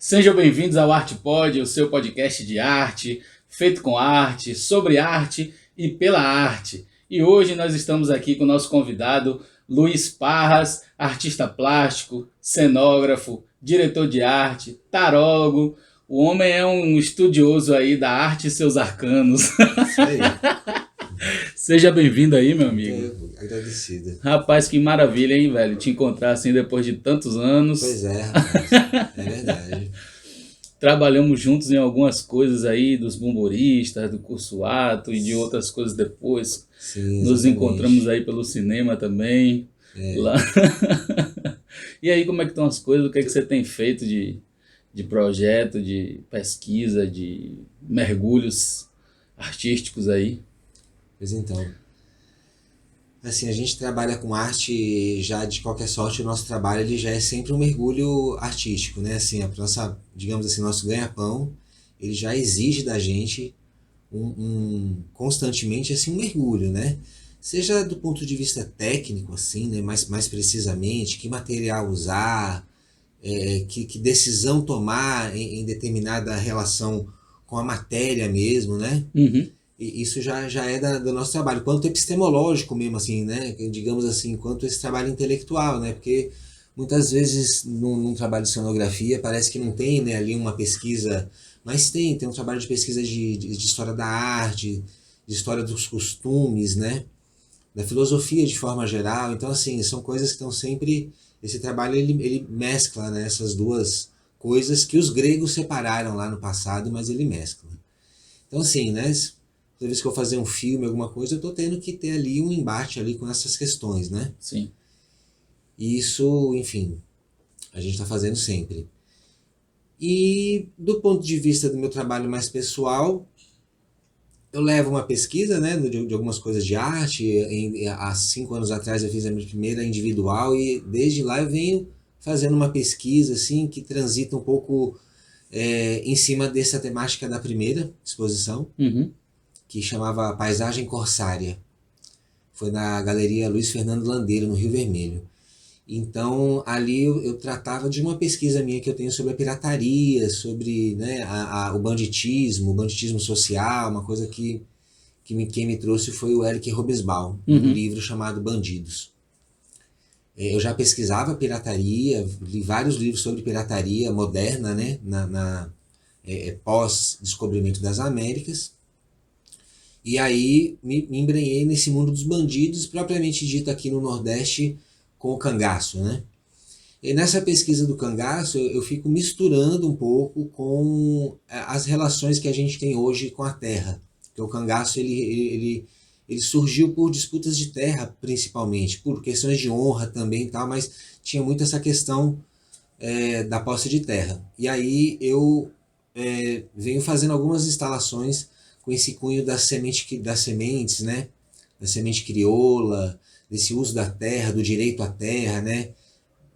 Sejam bem-vindos ao ArtePod, o seu podcast de arte, feito com arte, sobre arte e pela arte. E hoje nós estamos aqui com o nosso convidado, Luiz Parras, artista plástico, cenógrafo, diretor de arte, tarólogo. O homem é um estudioso aí da arte e seus arcanos. Isso aí. Seja bem-vindo aí, meu Muito amigo. agradecido. Rapaz, que maravilha, hein, velho? Te encontrar assim depois de tantos anos. Pois é, rapaz. É verdade. Trabalhamos juntos em algumas coisas aí, dos bomboristas, do curso Ato e de outras coisas depois. Sim, Nos encontramos exatamente. aí pelo cinema também. É. Lá. E aí, como é que estão as coisas? O que é que você tem feito de projeto, de pesquisa, de mergulhos artísticos aí? Pois então. Assim, a gente trabalha com arte já de qualquer sorte, o nosso trabalho ele já é sempre um mergulho artístico, né? Assim, a nossa, digamos assim, nosso ganha-pão, ele já exige da gente constantemente assim um mergulho, né? Seja do ponto de vista técnico, assim, né? Mais precisamente, que material usar, que decisão tomar em determinada relação com a matéria mesmo, né? Uhum. E isso já é do nosso trabalho, quanto epistemológico mesmo, assim, né? Digamos assim, quanto esse trabalho intelectual, né? Porque muitas vezes num trabalho de cenografia parece que não tem, né, ali uma pesquisa, mas tem um trabalho de pesquisa de história da arte, de história dos costumes, né? Da filosofia de forma geral. Então, assim, são coisas que estão sempre. Esse trabalho ele mescla, né, essas duas coisas que os gregos separaram lá no passado, mas ele mescla. Então, assim, né? Toda vez que eu fazer um filme, alguma coisa, eu tô tendo que ter ali um embate ali com essas questões, né? Sim. E isso, enfim, a gente está fazendo sempre. E do ponto de vista do meu trabalho mais pessoal, eu levo uma pesquisa, né, de algumas coisas de arte. Há 5 anos atrás eu fiz a minha primeira individual e desde lá eu venho fazendo uma pesquisa assim que transita um pouco em cima dessa temática da primeira exposição, Uhum. que chamava Paisagem Corsária. Foi na Galeria Luiz Fernando Landeiro, no Rio Vermelho. Então, ali eu tratava de uma pesquisa minha que eu tenho sobre a pirataria, sobre, né, o banditismo social, uma coisa quem me trouxe foi o Eric Robesbal, num Uhum. livro chamado Bandidos. Eu já pesquisava pirataria, li vários livros sobre pirataria moderna, né, pós-descobrimento das Américas, e aí me embrenhei nesse mundo dos bandidos, propriamente dito aqui no Nordeste, com o cangaço, né? E nessa pesquisa do cangaço, eu fico misturando um pouco com as relações que a gente tem hoje com a terra. Porque o cangaço ele surgiu por disputas de terra, principalmente, por questões de honra também e tal, mas tinha muito essa questão da posse de terra. E aí eu venho fazendo algumas instalações com esse cunho das sementes, né? Da semente crioula, desse uso da terra, do direito à terra, né?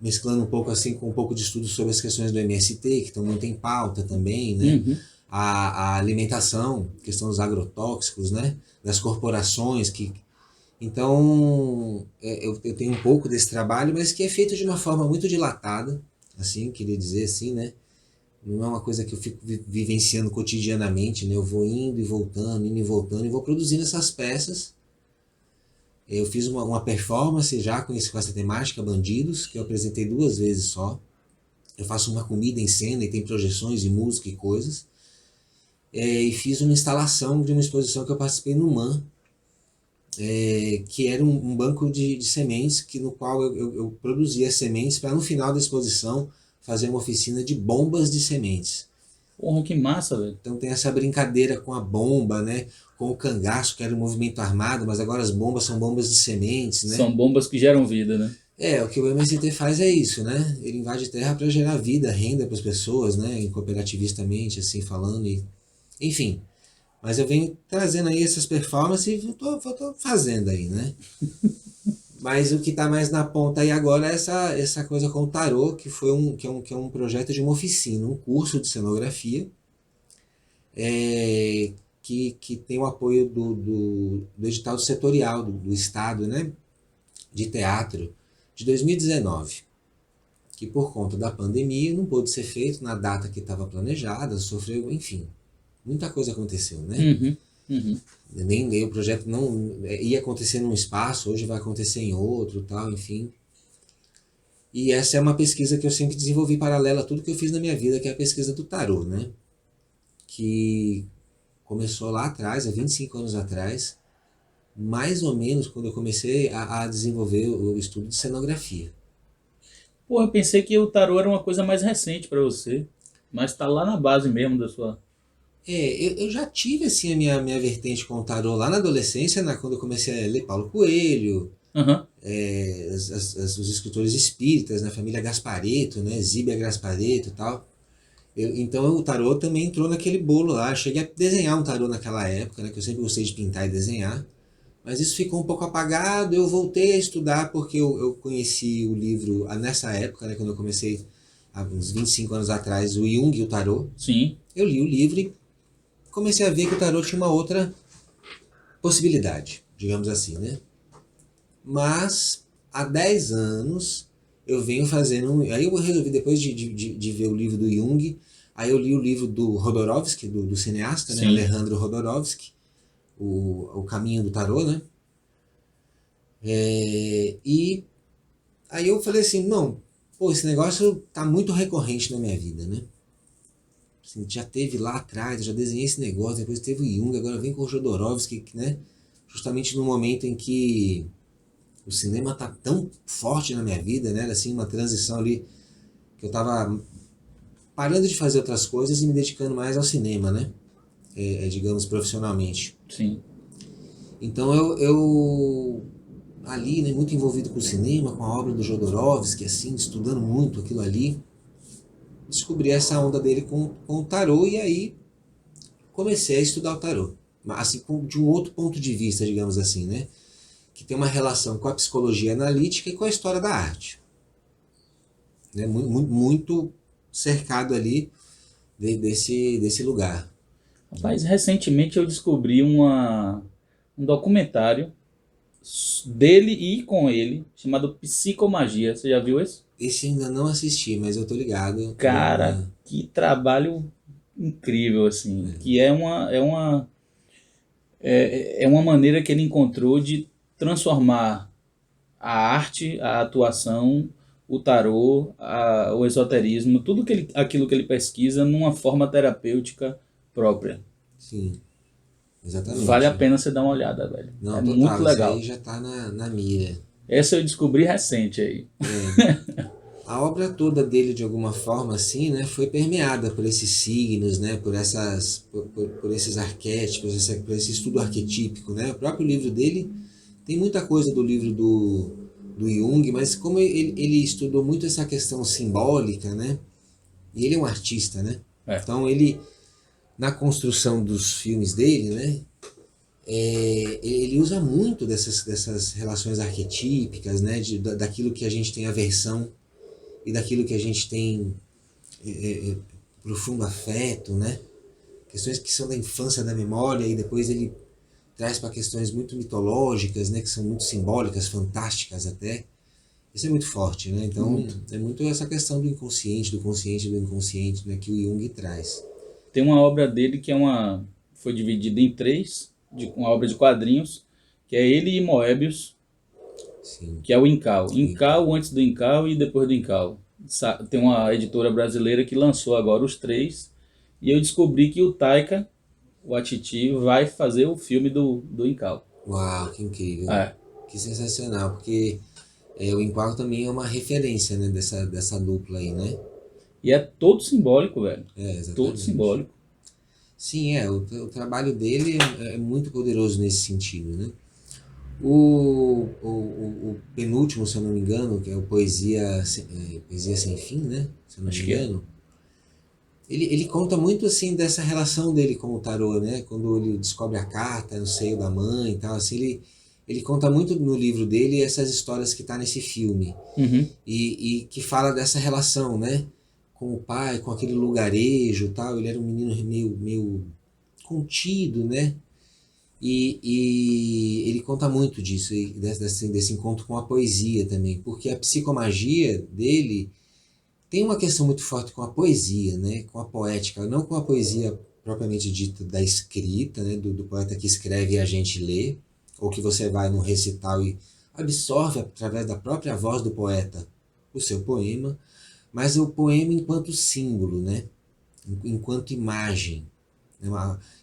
Mesclando um pouco assim com um pouco de estudo sobre as questões do MST, que estão muito em pauta também, né? Uhum. A alimentação, questão dos agrotóxicos, né? Das corporações que... Então, eu tenho um pouco desse trabalho, mas que é feito de uma forma muito dilatada, assim, queria dizer assim, né? Não é uma coisa que eu fico vivenciando cotidianamente, né? Eu vou indo e voltando, e vou produzindo essas peças. Eu fiz uma performance já com essa temática, Bandidos, que eu apresentei 2 vezes só. Eu faço uma comida em cena e tem projeções e música e coisas. E fiz uma instalação de uma exposição que eu participei no MAN, que era um banco de sementes, no qual eu produzia sementes para no final da exposição fazer uma oficina de bombas de sementes. Porra, que massa, velho. Então tem essa brincadeira com a bomba, né? Com o cangaço, que era um movimento armado, mas agora as bombas são bombas de sementes, né? São bombas que geram vida, né? O que o MST faz é isso, né? Ele invade terra para gerar vida, renda para as pessoas, né? Cooperativistamente, assim, falando. Enfim, mas eu venho trazendo aí essas performances e tô fazendo aí, né? Mas o que está mais na ponta aí agora é essa coisa com o tarô, que é um projeto de uma oficina, um curso de cenografia, que tem o apoio do edital setorial do Estado, né? De teatro, de 2019. que por conta da pandemia não pôde ser feito na data que estava planejada, sofreu, enfim, muita coisa aconteceu, né? Uhum. Uhum. Nem o projeto não ia acontecer num espaço, hoje vai acontecer em outro, tal, enfim. E essa é uma pesquisa que eu sempre desenvolvi paralela a tudo que eu fiz na minha vida, que é a pesquisa do tarô, né? Que começou lá atrás, há 25 anos atrás, mais ou menos quando eu comecei a desenvolver o estudo de cenografia. Porra, eu pensei que o tarô era uma coisa mais recente pra você. Mas tá lá na base mesmo da sua. Eu já tive assim a minha vertente com o tarô lá na adolescência, quando eu comecei a ler Paulo Coelho, Aham. os escritores espíritas, na família Gasparetto, né, Zíbia Gasparetto e tal. Então o tarô também entrou naquele bolo lá. Eu cheguei a desenhar um tarô naquela época, né, que eu sempre gostei de pintar e desenhar. Mas isso ficou um pouco apagado. Eu voltei a estudar porque eu conheci o livro nessa época, né, quando eu comecei, há uns 25 anos atrás, o Jung e o tarô. Sim. Eu li o livro e comecei a ver que o tarô tinha uma outra possibilidade, digamos assim, né? Mas há 10 anos eu venho fazendo. Aí eu resolvi, depois de ver o livro do Jung, aí eu li o livro do Rodorovsky, do cineasta, né? Sim. Alejandro Rodorovsky, o Caminho do Tarô, né? E aí eu falei assim: não, pô, esse negócio tá muito recorrente na minha vida, né? Assim, já teve lá atrás, eu já desenhei esse negócio, depois teve o Jung, agora vem com o Jodorowsky, né? Justamente no momento em que o cinema tá tão forte na minha vida, né? Era assim, uma transição ali que eu tava parando de fazer outras coisas e me dedicando mais ao cinema, né? Digamos, profissionalmente. Sim. Então eu ali, né, muito envolvido com o cinema, com a obra do Jodorowsky, assim, estudando muito aquilo ali, descobri essa onda dele com o tarô e aí comecei a estudar o tarô. Assim, de um outro ponto de vista, digamos assim, né? Que tem uma relação com a psicologia analítica e com a história da arte. Né? Muito cercado ali desse lugar. Rapaz, recentemente eu descobri um documentário dele e com ele, chamado Psicomagia. Você já viu esse? Esse ainda não assisti, mas eu tô ligado. Cara, que trabalho incrível, assim. Que é uma maneira que ele encontrou de transformar a arte, a atuação, o tarô, o esoterismo, aquilo que ele pesquisa numa forma terapêutica própria. Sim, Vale a exatamente. pena você dar uma olhada, velho. É Não, muito total, esse aí legal. já tá na mira. Essa eu descobri recente aí. A obra toda dele, de alguma forma, assim, né, foi permeada por esses signos, né, por esses arquétipos, por esse estudo arquetípico, né. O próprio livro dele tem muita coisa do livro do Jung, mas como ele estudou muito essa questão simbólica, né, e ele é um artista, né, É. então ele, na construção dos filmes dele, né, ele usa muito dessas relações arquetípicas, né, daquilo que a gente tem aversão e daquilo que a gente tem profundo afeto, né? Questões que são da infância, da memória, e depois ele traz para questões muito mitológicas, né? Que são muito simbólicas, fantásticas até. Isso é muito forte, né? Então Muito. é muito essa questão do inconsciente, do consciente, do inconsciente, né? Que o Jung traz. Tem uma obra dele que foi dividida em três, uma obra de quadrinhos, que é ele e Moebius, Sim. que é o Incal. O Incal. Incal antes do Incal e depois do Incal. Tem uma editora brasileira que lançou agora os três. E eu descobri que o Taika Waititi vai fazer o filme do Incal. Uau, que incrível. É. Que sensacional, porque o Incal também é uma referência, né? Dessa dupla aí, né? E é todo simbólico, velho. Todo Exatamente. simbólico. Sim, o trabalho dele é muito poderoso nesse sentido, né? O penúltimo, se eu não me engano, que é o Poesia Sem Fim, né? Se eu não me Acho que é. engano. Ele conta muito, assim, dessa relação dele com o tarô, né? Quando ele descobre a carta no seio da mãe e tal, assim, ele conta muito no livro dele essas histórias que tá nesse filme. Uhum. E que fala dessa relação, né? Com o pai, com aquele lugarejo e tal. Ele era um menino meio contido, né? E ele conta muito disso, desse encontro com a poesia também, porque a psicomagia dele Tem uma questão muito forte com a poesia, né? Com a poética, não com a poesia propriamente dita da escrita, né? Do poeta que escreve e a gente lê, ou que você vai num recital e absorve através da própria voz do poeta o seu poema, mas o poema enquanto símbolo, né? Enquanto imagem. Né?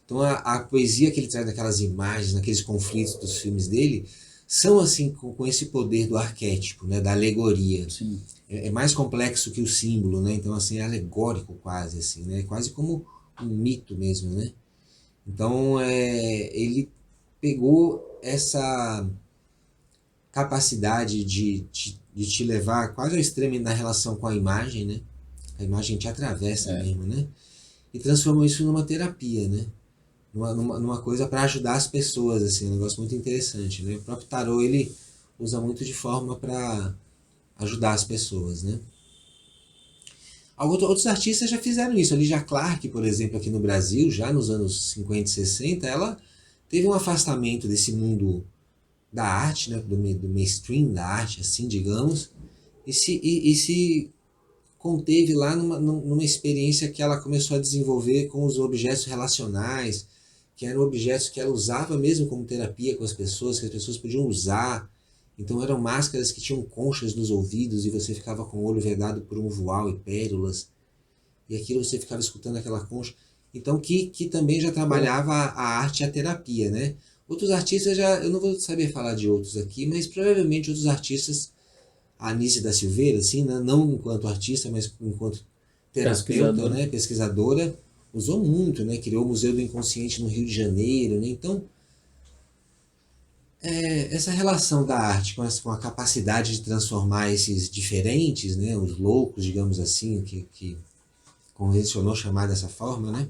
Então a poesia que ele traz naquelas imagens, naqueles conflitos dos filmes dele, são assim com esse poder do arquétipo, né? Da alegoria. Sim. É mais complexo que o símbolo, né? Então assim é alegórico quase assim, né? Quase como um mito mesmo, né? Então ele pegou essa capacidade de te levar quase ao extremo na relação com a imagem, né? A imagem te atravessa mesmo, né? E transformou isso numa terapia, né? Numa coisa para ajudar as pessoas, assim, um negócio muito interessante, né? O próprio tarô, ele usa muito de forma para ajudar as pessoas, né? Outros artistas já fizeram isso. A Lígia Clark, por exemplo, aqui no Brasil, já nos anos 50 e 60, ela teve um afastamento desse mundo da arte, né? Do mainstream da arte, assim, digamos, e se conteve lá numa experiência que ela começou a desenvolver com os objetos relacionais, que eram objetos que ela usava mesmo como terapia com as pessoas, que as pessoas podiam usar. Então eram máscaras que tinham conchas nos ouvidos e você ficava com o olho vedado por um voal e pérolas, e aquilo você ficava escutando aquela concha. Então que também já trabalhava a arte e a terapia, né? Outros artistas eu não vou saber falar de outros aqui, mas provavelmente outros artistas, a Anísia da Silveira, assim, né? Não enquanto artista, mas enquanto terapeuta, né? Pesquisadora, usou muito, né? Criou o Museu do Inconsciente no Rio de Janeiro, né? Então, essa relação da arte com a capacidade de transformar esses diferentes, né? Os loucos, digamos assim, que convencionou chamar dessa forma, né?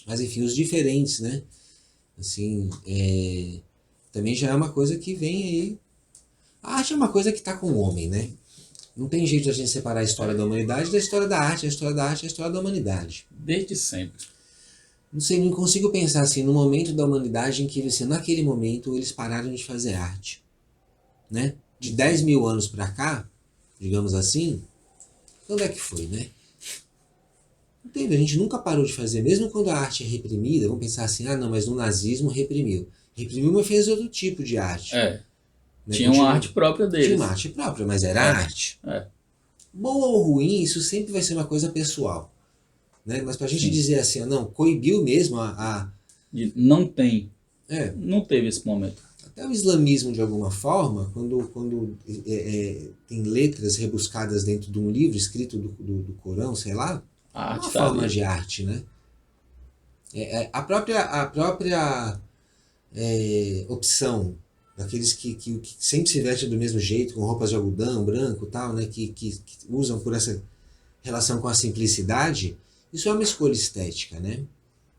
Mas enfim, os diferentes, né? Assim, também já é uma coisa que vem aí. A arte é uma coisa que está com o homem, né? Não tem jeito de a gente separar a história da humanidade da história da arte, a história da arte é a história da humanidade. Desde sempre. Não sei, não consigo pensar assim no momento da humanidade em que, assim, naquele momento, eles pararam de fazer arte, né? De 10 mil anos para cá, digamos assim, quando é que foi, né? Não teve, a gente nunca parou de fazer, mesmo quando a arte é reprimida, vamos pensar assim, não, mas no nazismo reprimiu. Reprimiu, mas fez outro tipo de arte. Né? Tinha uma arte própria deles. Tinha uma arte própria, mas era arte. Boa ou ruim, isso sempre vai ser uma coisa pessoal. Né? Mas pra gente dizer assim, não, coibiu mesmo Não tem. Não teve esse momento. Até o islamismo, de alguma forma, quando tem letras rebuscadas dentro de um livro escrito do Corão, sei lá, A arte uma tá forma ali. de arte, né? A própria opção daqueles que sempre se vestem do mesmo jeito, com roupas de algodão, branco e tal, né? Que usam por essa relação com a simplicidade, isso é uma escolha estética, né?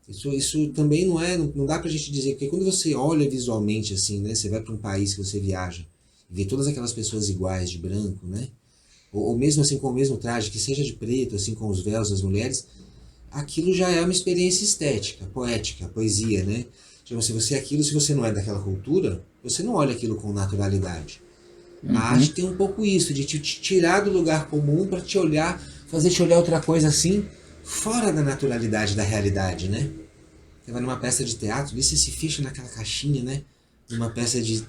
Isso também não dá pra gente dizer, porque quando você olha visualmente assim, né? Você vai para um país que você viaja e vê todas aquelas pessoas iguais de branco, né? Ou mesmo assim com o mesmo traje, que seja de preto, assim com os véus das mulheres, aquilo já é uma experiência estética, poética, poesia, né? Então, se você é aquilo, se você não é daquela cultura, você não olha aquilo com naturalidade. A arte tem um pouco isso, de te tirar do lugar comum para te olhar, fazer te olhar outra coisa assim, fora da naturalidade da realidade, né? Você vai numa peça de teatro, ali você se fecha naquela caixinha, né? Numa peça de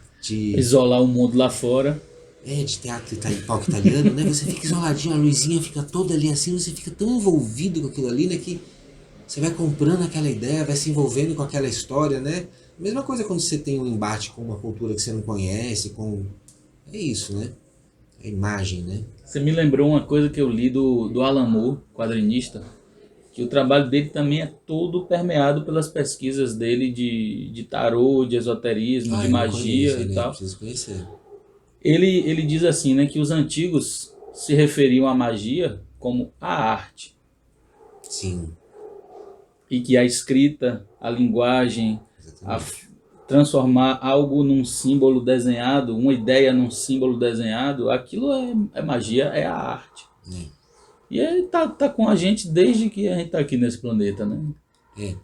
Isolar o mundo lá fora. de teatro palco italiano, né? Você fica isoladinho, a luzinha fica toda ali assim, você fica tão envolvido com aquilo ali, né? Que você vai comprando aquela ideia, vai se envolvendo com aquela história, né? Mesma coisa quando você tem um embate com uma cultura que você não conhece, é isso, né? A imagem, né? Você me lembrou uma coisa que eu li do Alan Moore, quadrinista, que o trabalho dele também é todo permeado pelas pesquisas dele de tarô, de esoterismo, de Eu não magia conheço, e né? tal. Preciso conhecer. Ele diz assim, né, que os antigos se referiam à magia como a arte. Sim. E que a escrita, a linguagem, transformar algo num símbolo desenhado, uma ideia num símbolo desenhado, aquilo é magia, é a arte. E ele tá com a gente desde que a gente tá aqui nesse planeta, né?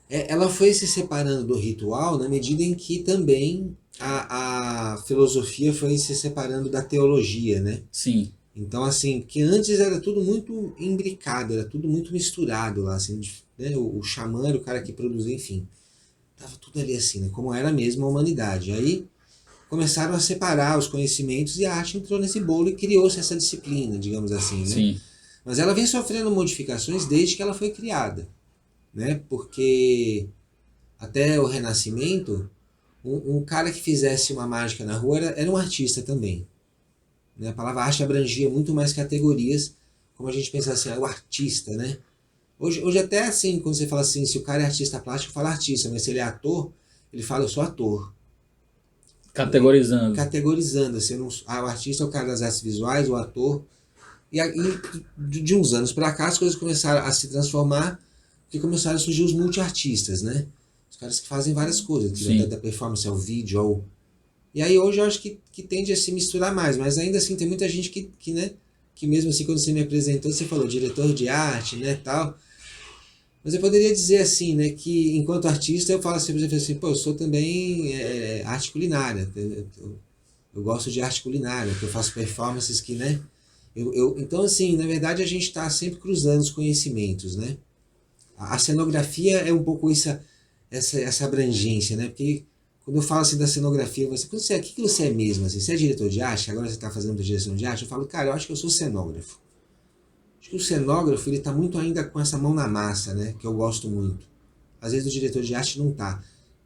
Ela foi se separando do ritual na medida em que também a filosofia foi se separando da teologia, né? Sim. Então, assim, que antes era tudo muito imbricado, era tudo muito misturado lá, assim, né? O xamã era o cara que produzia, enfim. Tava tudo ali assim, né? Como era mesmo a humanidade. Aí começaram a separar os conhecimentos e a arte entrou nesse bolo e criou-se essa disciplina, digamos assim, né? Sim, Mas ela vem sofrendo modificações desde que ela foi criada, né? Porque até o Renascimento, um cara que fizesse uma mágica na rua era um artista também, né? A palavra arte abrangia muito mais categorias, como a gente pensa assim, o artista, né? Hoje até assim, quando você fala assim, se o cara é artista plástico, fala artista, mas se ele é ator, ele fala eu sou ator. categorizando. Categorizando, assim, o artista é o cara das artes visuais, o ator. E aí, de uns anos para cá, as coisas começaram a se transformar, porque começaram a surgir os multiartistas, né? Os caras que fazem várias coisas, Sim. da performance ao vídeo, ao... E aí hoje eu acho que tende a se misturar mais, mas ainda assim tem muita gente né, que mesmo assim quando você me apresentou, você falou diretor de arte, né, tal. Mas eu poderia dizer assim, né, que enquanto artista eu falo assim, por exemplo, assim, pô, eu sou também arte culinária, eu gosto de arte culinária, que eu faço performances que, né, então assim, na verdade a gente está sempre cruzando os conhecimentos, né. A cenografia é um pouco essa abrangência, né, porque quando eu falo assim da cenografia, o que você é mesmo? Assim, você é diretor de arte, agora você está fazendo direção de arte? Eu falo, cara, eu acho que eu sou cenógrafo. Acho que o cenógrafo ele tá muito ainda com essa mão na massa, né? Que eu gosto muito. Às vezes o diretor de arte não tá.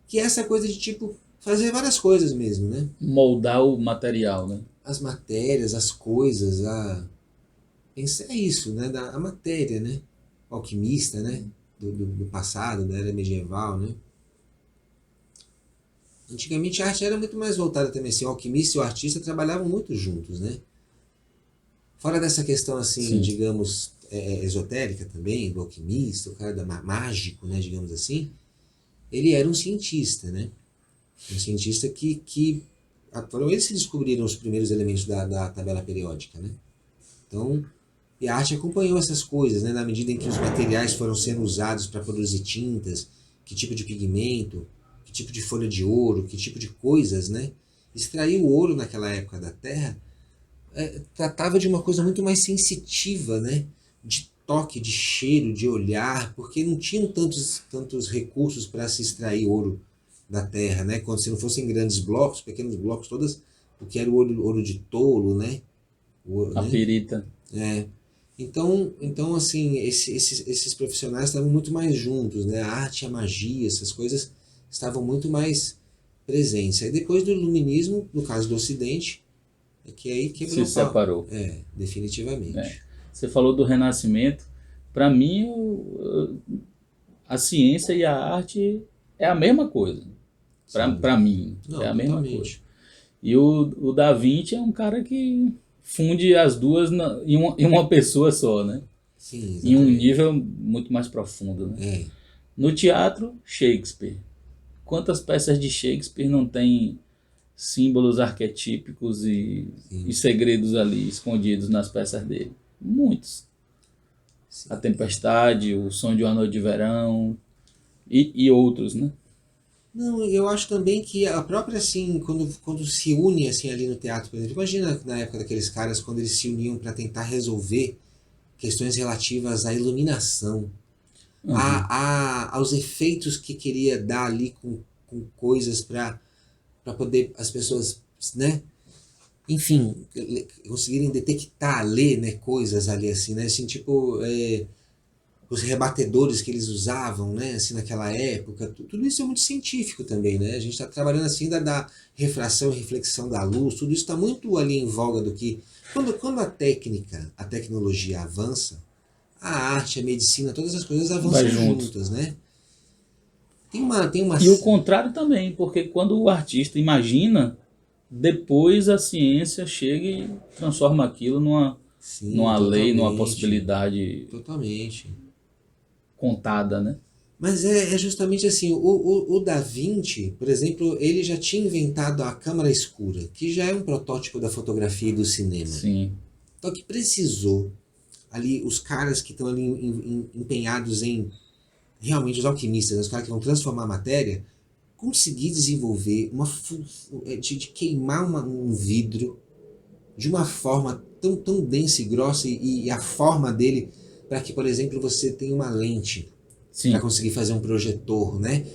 Que é essa coisa de tipo fazer várias coisas mesmo, né? Moldar o material, né? As matérias, as coisas, é isso, né? A matéria, né? O alquimista, né? Do passado, da era medieval, né? Antigamente a arte era muito mais voltada também assim, o alquimista e o artista trabalhavam muito juntos, né? Fora dessa questão assim, Sim. digamos, esotérica também, do alquimista, o cara mágico, né, digamos assim, ele era um cientista, né? Um cientista que foram eles que descobriram os primeiros elementos da tabela periódica, né? Então, e a arte acompanhou essas coisas, né? Na medida em que os materiais foram sendo usados para produzir tintas, que tipo de pigmento, que tipo de folha de ouro, que tipo de coisas, né? Extrair o ouro naquela época da Terra tratava de uma coisa muito mais sensitiva, né? De toque, de cheiro, de olhar, porque não tinham tantos recursos para se extrair ouro da terra, né? Quando se não fossem grandes blocos, pequenos blocos, todas, o que era o ouro de tolo, né? A Né? perita. É. Então assim, esses profissionais estavam muito mais juntos, né? A arte, a magia, essas coisas estavam muito mais presentes. Aí depois do iluminismo, no caso do Ocidente, é que aí Se quebrou o pau. separou. É. Definitivamente. Você falou do Renascimento. Para mim, a ciência e a arte é a mesma coisa. Sim. Para mim, é Não, a mesma coisa. totalmente. E o Da Vinci é um cara que funde as duas em uma pessoa só, né? Sim, Em um exatamente. nível muito mais profundo, né? É, No teatro, Shakespeare. Quantas peças de Shakespeare não tem símbolos arquetípicos e sim, segredos ali escondidos nas peças dele? Muitos. A sim. Tempestade, O Sonho de uma Noite de Verão e outros, né? Não, eu acho também que a própria, assim, quando se une, assim, ali no teatro, por exemplo, imagina na época daqueles caras, quando eles se uniam para tentar resolver questões relativas à iluminação, Uhum. aos efeitos que queria dar ali com coisas para poder as pessoas, né, enfim, conseguirem detectar, ler, né, coisas ali, assim, né, assim, tipo, os rebatedores que eles usavam, né, assim, naquela época, tudo isso é muito científico também, né, a gente está trabalhando assim da refração e reflexão da luz, tudo isso está muito ali em voga do que, quando a tecnologia avança, a arte, a medicina, todas as coisas Vai avançam junto. juntas, né, tem uma, E o contrário também, porque quando o artista imagina, depois a ciência chega e transforma aquilo sim, numa lei, numa totalmente, possibilidade totalmente. contada, né? Mas é justamente assim, o Da Vinci, por exemplo, ele já tinha inventado a câmara escura, que já é um protótipo da fotografia e do cinema. Sim. Só que precisou ali, os caras que estão ali empenhados em, realmente os alquimistas, né, os caras que vão transformar a matéria, conseguir desenvolver de queimar um vidro de uma forma tão densa e grossa e a forma dele para que, por exemplo, você tenha uma lente para Sim. conseguir fazer um projetor, né?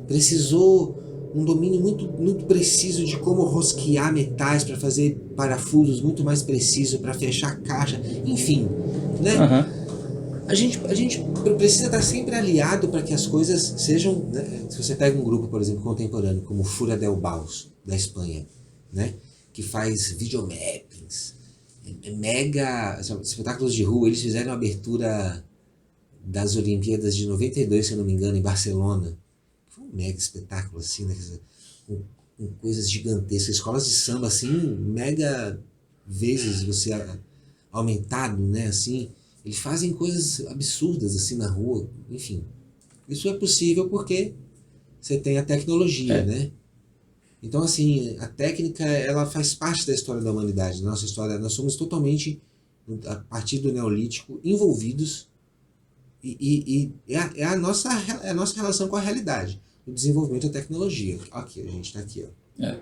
Precisou um domínio muito preciso de como rosquear metais para fazer parafusos muito mais precisos para fechar a caixa, enfim, né? Aham. A gente precisa estar sempre aliado para que as coisas sejam, né? Se você pega um grupo, por exemplo, contemporâneo, como Fura del Baus, da Espanha, né? Que faz videomappings, mega espetáculos de rua. Eles fizeram a abertura das Olimpíadas de 92, se eu não me engano, em Barcelona. Foi um mega espetáculo, assim, né? Com coisas gigantescas. Escolas de samba, assim, mega vezes você aumentado, né? Assim, eles fazem coisas absurdas, assim, na rua. Enfim, isso é possível porque você tem a tecnologia, É. né? Então, assim, a técnica, ela faz parte da história da humanidade, da nossa história. Nós somos totalmente, a partir do Neolítico, envolvidos é a nossa relação com a realidade, o desenvolvimento da tecnologia. Aqui, a gente está aqui, ó. É.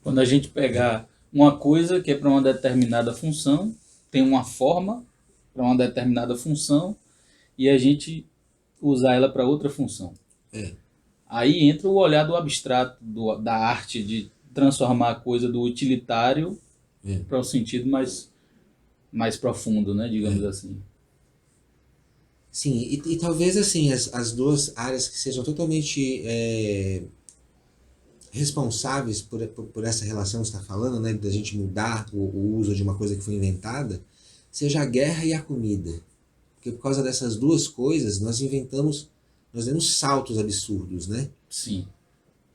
Quando a gente pegar uma coisa que é para uma determinada função, tem uma forma para uma determinada função e a gente usar ela para outra função. É, Aí entra o olhar do abstrato, da arte, de transformar a coisa do utilitário é, para o sentido mais profundo, né, digamos é. assim. Sim, e talvez assim, as duas áreas que sejam totalmente responsáveis por essa relação que você está falando, né, da gente mudar o uso de uma coisa que foi inventada, seja a guerra e a comida. Porque por causa dessas duas coisas, nós demos saltos absurdos, né? Sim.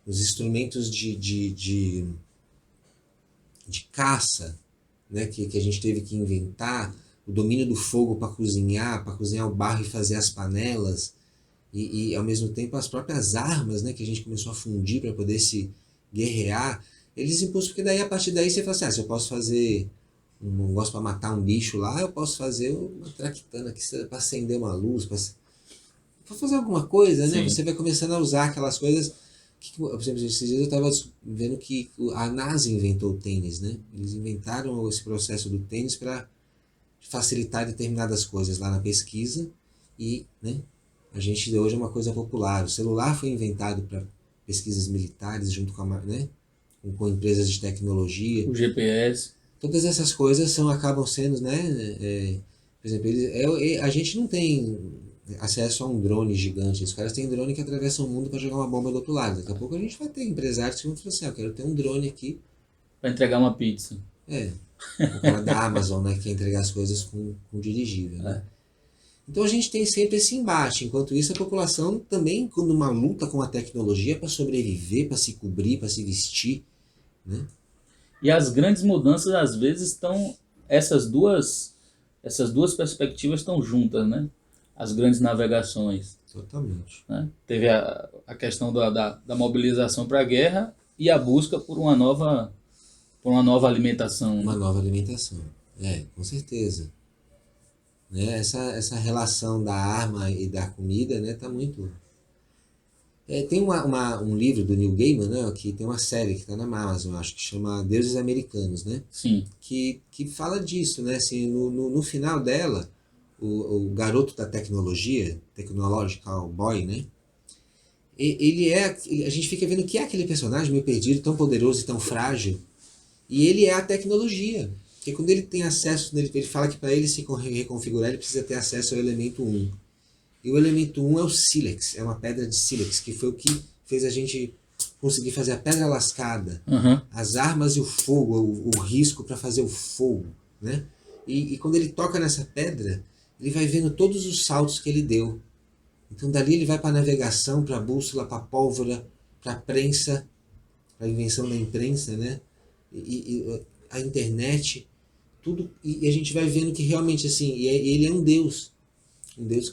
Os instrumentos de caça, né, que a gente teve que inventar, o domínio do fogo para cozinhar o barro e fazer as panelas, e ao mesmo tempo as próprias armas, né, que a gente começou a fundir para poder se guerrear, eles impulsam, porque daí a partir daí você fala assim, se eu posso fazer um negócio para matar um bicho lá, eu posso fazer uma traquitana aqui para acender uma luz, para fazer alguma coisa, né? Sim. Você vai começando a usar aquelas coisas por exemplo, esses dias eu estava vendo que a NASA inventou o tênis, né? Eles inventaram esse processo do tênis para facilitar determinadas coisas lá na pesquisa e, né? A gente hoje é uma coisa popular. O celular foi inventado para pesquisas militares junto com né? Com empresas de tecnologia. O GPS. Todas essas coisas acabam sendo, né? Por exemplo, a gente não tem acesso a um drone gigante. Os caras têm drone que atravessa o mundo para jogar uma bomba do outro lado. Daqui a pouco a gente vai ter empresários que vão falar assim, eu quero ter um drone aqui. Para entregar uma pizza. O cara da Amazon, né, que quer entregar as coisas com dirigível, né? É. Então a gente tem sempre esse embate. Enquanto isso, a população também, quando uma luta com a tecnologia para sobreviver, para se cobrir, para se vestir, né? E as grandes mudanças, às vezes, estão. Essas duas perspectivas estão juntas, né? As grandes navegações. Totalmente. Né? Teve a questão da mobilização para a guerra e a busca por uma nova alimentação. Uma Né? nova alimentação. Com certeza. Né? Essa relação da arma e da comida, né, tá muito... tem um livro do Neil Gaiman, né, que tem uma série que está na Amazon, acho que chama Deuses Americanos, né, Sim. que fala disso, né, assim, no final dela, o garoto da tecnologia, technological boy, né, a gente fica vendo que é aquele personagem meio perdido, tão poderoso e tão frágil, e ele é a tecnologia. Porque quando ele tem acesso, ele fala que para ele se reconfigurar, ele precisa ter acesso ao elemento 1. E o elemento 1 é o sílex, é uma pedra de sílex, que foi o que fez a gente conseguir fazer a pedra lascada, Uhum. as armas e o fogo, o risco para fazer o fogo, né? E quando ele toca nessa pedra, ele vai vendo todos os saltos que ele deu. Então dali ele vai para a navegação, para a bússola, para a pólvora, para a prensa, para a invenção da imprensa, né? E a internet, tudo, e a gente vai vendo que realmente assim, ele é um Deus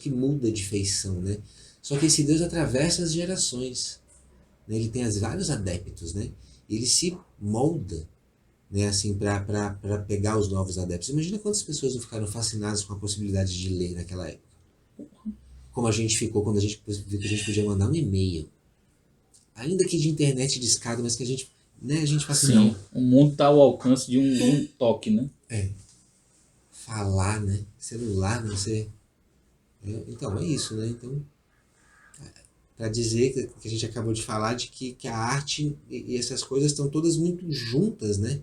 que muda de feição, né? Só que esse Deus atravessa as gerações, né? Ele tem vários adeptos, né? Ele se molda, né? Assim, para pegar os novos adeptos. Imagina quantas pessoas não ficaram fascinadas com a possibilidade de ler naquela época. Como a gente ficou quando a gente viu que a gente podia mandar um e-mail. Ainda que de internet de escada, mas que a gente né? A gente fala assim, Sim, não, o mundo está ao alcance de um toque, né? falar, né? Celular, né? Então, é isso, né? Então, para dizer que a gente acabou de falar de que a arte e essas coisas estão todas muito juntas, né?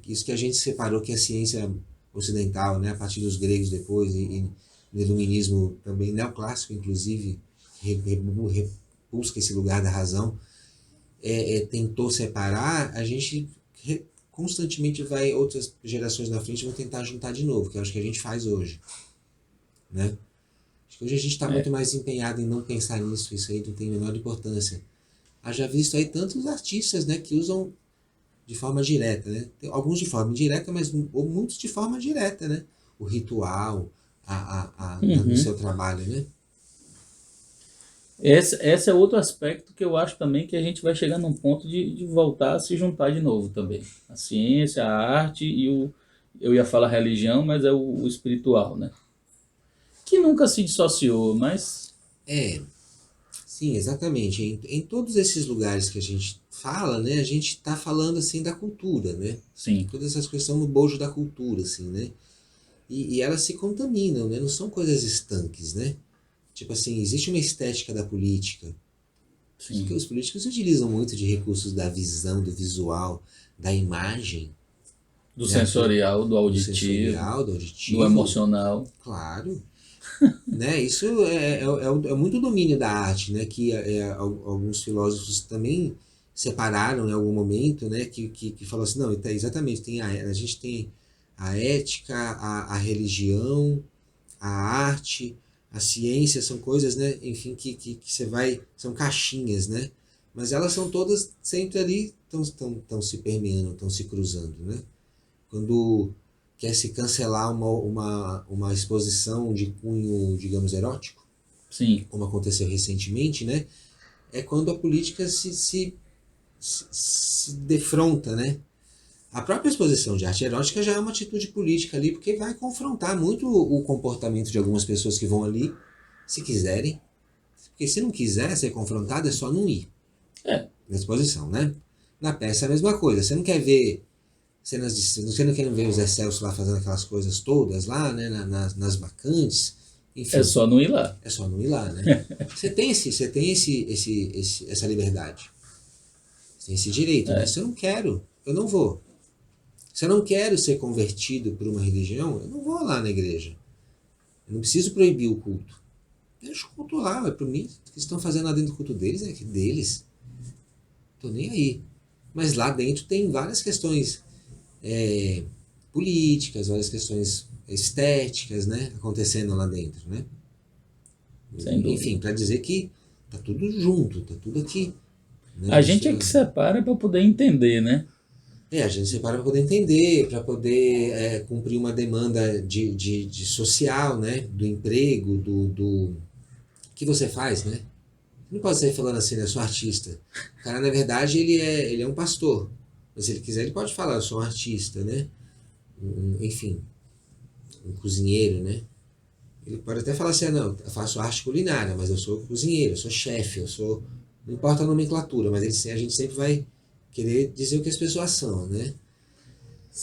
Isso que a gente separou que é a ciência ocidental, né? A partir dos gregos depois e do iluminismo também neoclássico, inclusive, busca esse lugar da razão, tentou separar, a gente constantemente vai, outras gerações na frente vão tentar juntar de novo, que é o que a gente faz hoje, né? Acho que hoje a gente está muito mais empenhado em não pensar nisso, isso aí não tem a menor importância. Haja visto aí tantos artistas, né, que usam de forma direta, né? Tem alguns de forma indireta, mas muitos de forma direta, né? O ritual, no Uhum. seu trabalho, né? Esse é outro aspecto que eu acho também que a gente vai chegar num ponto de voltar a se juntar de novo também. A ciência, a arte e eu ia falar religião, mas é o espiritual, né? Que nunca se dissociou, mas É, sim, exatamente. Em todos esses lugares que a gente fala, né? A gente está falando, assim, da cultura, né? sim, Todas essas coisas estão no bojo da cultura, assim, né? E elas se contaminam, né? Não são coisas estanques, né? Tipo assim, existe uma estética da política. Porque sim. os políticos utilizam muito de recursos da visão, do visual, da imagem, Do né? sensorial, do Do auditivo, sensorial, do do auditivo, emocional. claro. Né? Isso é muito domínio da arte, né? Que alguns filósofos também separaram em algum momento, né? Que falou assim, não, exatamente, a gente tem a ética, a religião, a arte, a ciência, são coisas, né? Enfim, que você vai, são caixinhas, né? Mas elas são todas sempre ali, estão se permeando, estão se cruzando, né? Quando quer se cancelar uma exposição de cunho, digamos, erótico, Sim, como aconteceu recentemente, né? É quando a política se defronta, né? A própria exposição de arte erótica já é uma atitude política ali, porque vai confrontar muito o comportamento de algumas pessoas que vão ali, se quiserem. Porque se não quiser ser confrontado, é só não ir é, na exposição, né? Na peça é a mesma coisa. Você não quer ver você não quer ver os Excelsos lá fazendo aquelas coisas todas lá, né? Nas bacantes. é Enfim, só não ir lá. é só não ir lá, né? Você tem essa liberdade. Você tem esse direito, né? É, Se eu não quero, eu não vou. Se eu não quero ser convertido por uma religião, eu não vou lá na igreja. Eu não preciso proibir o culto. Deixa o culto lá, é para mim. O que estão fazendo lá dentro do culto deles é deles. Tô nem aí. Mas lá dentro tem várias questões é, políticas, várias questões estéticas, né? Acontecendo lá dentro, né? sem Enfim, dúvida. para dizer que tá tudo junto, tá tudo aqui. Né? A gente é que separa para poder entender, né? A gente separa para poder entender, para poder cumprir uma demanda de social, né? Do emprego, do que você faz, né? Não pode sair falando assim, né? Eu sou artista. O cara, na verdade, ele é um pastor. Mas se ele quiser, ele pode falar, eu sou um artista, né? Enfim, um cozinheiro, né? Ele pode até falar assim, não, eu faço arte culinária, mas eu sou cozinheiro, eu sou chefe, eu sou... Não importa a nomenclatura, mas a gente sempre vai querer dizer o que as pessoas são, né?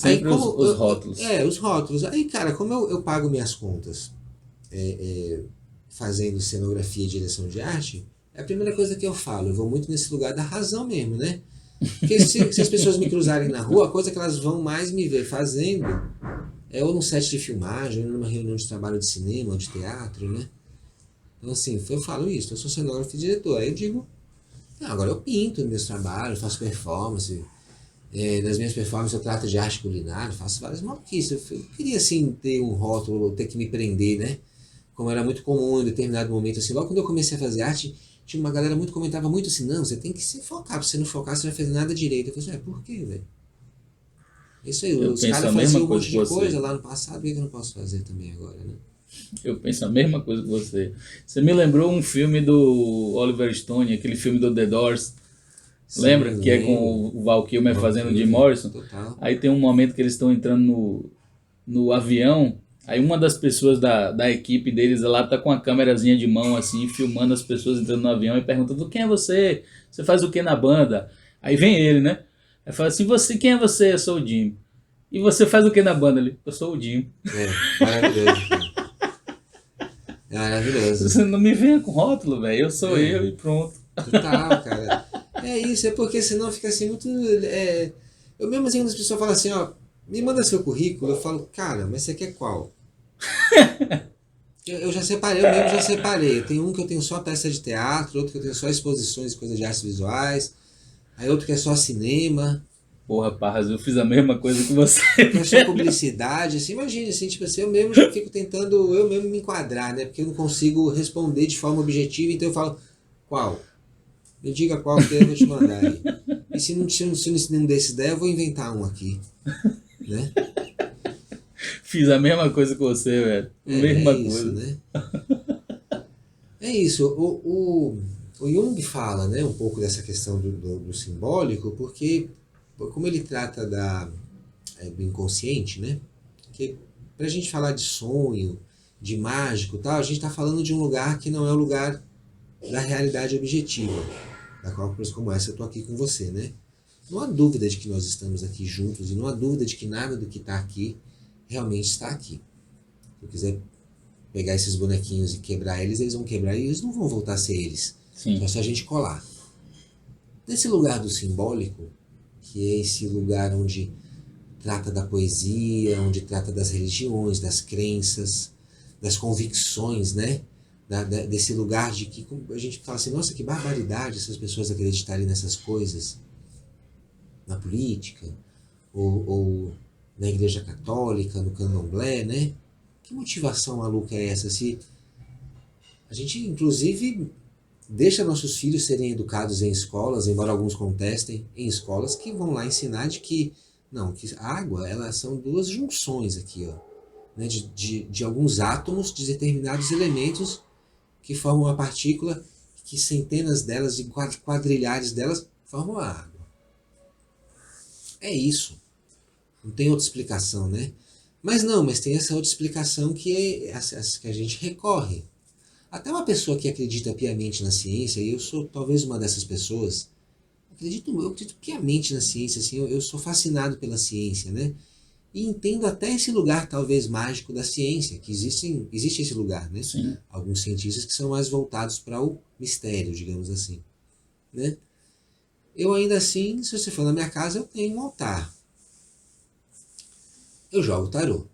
Aí Sempre como... os rótulos. os rótulos. Aí, cara, como eu pago minhas contas fazendo cenografia e direção de arte, é a primeira coisa que eu falo. Eu vou muito nesse lugar da razão mesmo, né? Porque se as pessoas me cruzarem na rua, a coisa que elas vão mais me ver fazendo é ou num set de filmagem, ou numa reunião de trabalho de cinema ou de teatro, né? Então, assim, eu falo isso, eu sou cenógrafo e diretor. Aí eu digo, não, agora eu pinto meus trabalhos, faço performance. Nas minhas performances eu trato de arte culinária, faço várias maluquices. Eu queria, assim, ter um rótulo, ter que me prender, né? Como era muito comum em determinado momento, assim, logo quando eu comecei a fazer arte, tinha uma galera muito comentava muito assim, não, você tem que se focar, se você não focar, você não vai fazer nada direito. Eu falei assim, por quê, velho? É isso aí, Eu os penso a caras mesma faziam um coisa monte que de coisa você. lá no passado, por que eu não posso fazer também agora, né? Eu penso a mesma coisa que você. Você me lembrou um filme do Oliver Stone, aquele filme do The Doors. Lembra? Sim, Que é com lembro. o Val Kilmer Val fazendo Jim Kilmer, Morrison. total. Aí tem um momento que eles estão entrando no avião. Aí uma das pessoas da equipe deles lá tá com a câmerazinha de mão assim, filmando as pessoas entrando no avião e perguntando quem é você? Você faz o que na banda? Aí vem ele, né? Aí fala assim, você, quem é você? Eu sou o Jim. E você faz o que na banda ali? Eu sou o Jim. Maravilhoso, cara. É maravilhoso. Você não me venha com rótulo, velho. Eu sou É, eu e pronto. total, cara. É isso, é porque senão fica assim muito. Eu mesmo assim, quando as pessoas falam assim, ó, me manda seu currículo, eu falo, cara, mas você quer qual? Eu já separei, eu mesmo já separei. Tem um que eu tenho só peça de teatro, outro que eu tenho só exposições, coisas de artes visuais, aí outro que é só cinema, Porra, Parras, eu fiz a mesma coisa que você, que é só velho. publicidade, assim, imagina, assim, tipo assim, eu mesmo já fico tentando, eu mesmo me enquadrar, né? Porque eu não consigo responder de forma objetiva, então eu falo, qual? Me diga qual que eu vou te mandar aí. E se nenhum desses der, eu vou inventar um aqui, né? Fiz a mesma coisa que você, velho. É Mesma isso, coisa. né? É isso. O Jung fala, né, um pouco dessa questão do simbólico, porque como ele trata do inconsciente, né? Que para a gente falar de sonho, de mágico, e tal, a gente está falando de um lugar que não é o lugar da realidade objetiva, da qual, como essa, eu estou aqui com você, né? Não há dúvida de que nós estamos aqui juntos e não há dúvida de que nada do que está aqui realmente está aqui. Se eu quiser pegar esses bonequinhos e quebrar eles, eles vão quebrar e eles não vão voltar a ser eles. Só Sim. se a gente colar. Nesse lugar do simbólico, que é esse lugar onde trata da poesia, onde trata das religiões, das crenças, das convicções, né? Desse lugar de que a gente fala assim, nossa, que barbaridade essas pessoas acreditarem nessas coisas na política, ou na igreja católica, no candomblé, né? Que motivação maluca é essa? Se a gente, inclusive, deixa nossos filhos serem educados em escolas, embora alguns contestem, em escolas que vão lá ensinar de que, não, que a água, elas são duas junções aqui, ó, né, de alguns átomos de determinados elementos que formam uma partícula, que centenas delas, de quadrilhares delas, formam a água. É isso. Não tem outra explicação, né? Mas tem essa outra explicação que é essa que a gente recorre. Até uma pessoa que acredita piamente na ciência, e eu sou talvez uma dessas pessoas, eu acredito piamente na ciência, assim, eu sou fascinado pela ciência, né? E entendo até esse lugar talvez mágico da ciência, que existe esse lugar, né? Sim. Alguns cientistas que são mais voltados para o mistério, digamos assim, né? Eu ainda assim, se você for na minha casa, eu tenho um altar. Eu jogo tarô.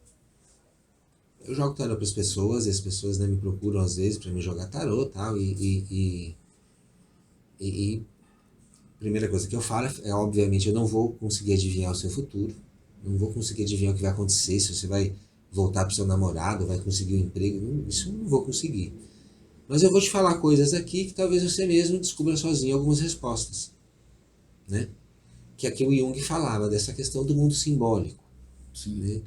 Eu jogo tarô para as pessoas, e as pessoas, né, me procuram às vezes para me jogar tarô e tal, e a primeira coisa que eu falo é, obviamente, eu não vou conseguir adivinhar o seu futuro, não vou conseguir adivinhar o que vai acontecer, se você vai voltar para o seu namorado, vai conseguir um emprego, isso eu não vou conseguir. Mas eu vou te falar coisas aqui que talvez você mesmo descubra sozinho algumas respostas, né? Que é que o Jung falava dessa questão do mundo simbólico, Sim. né?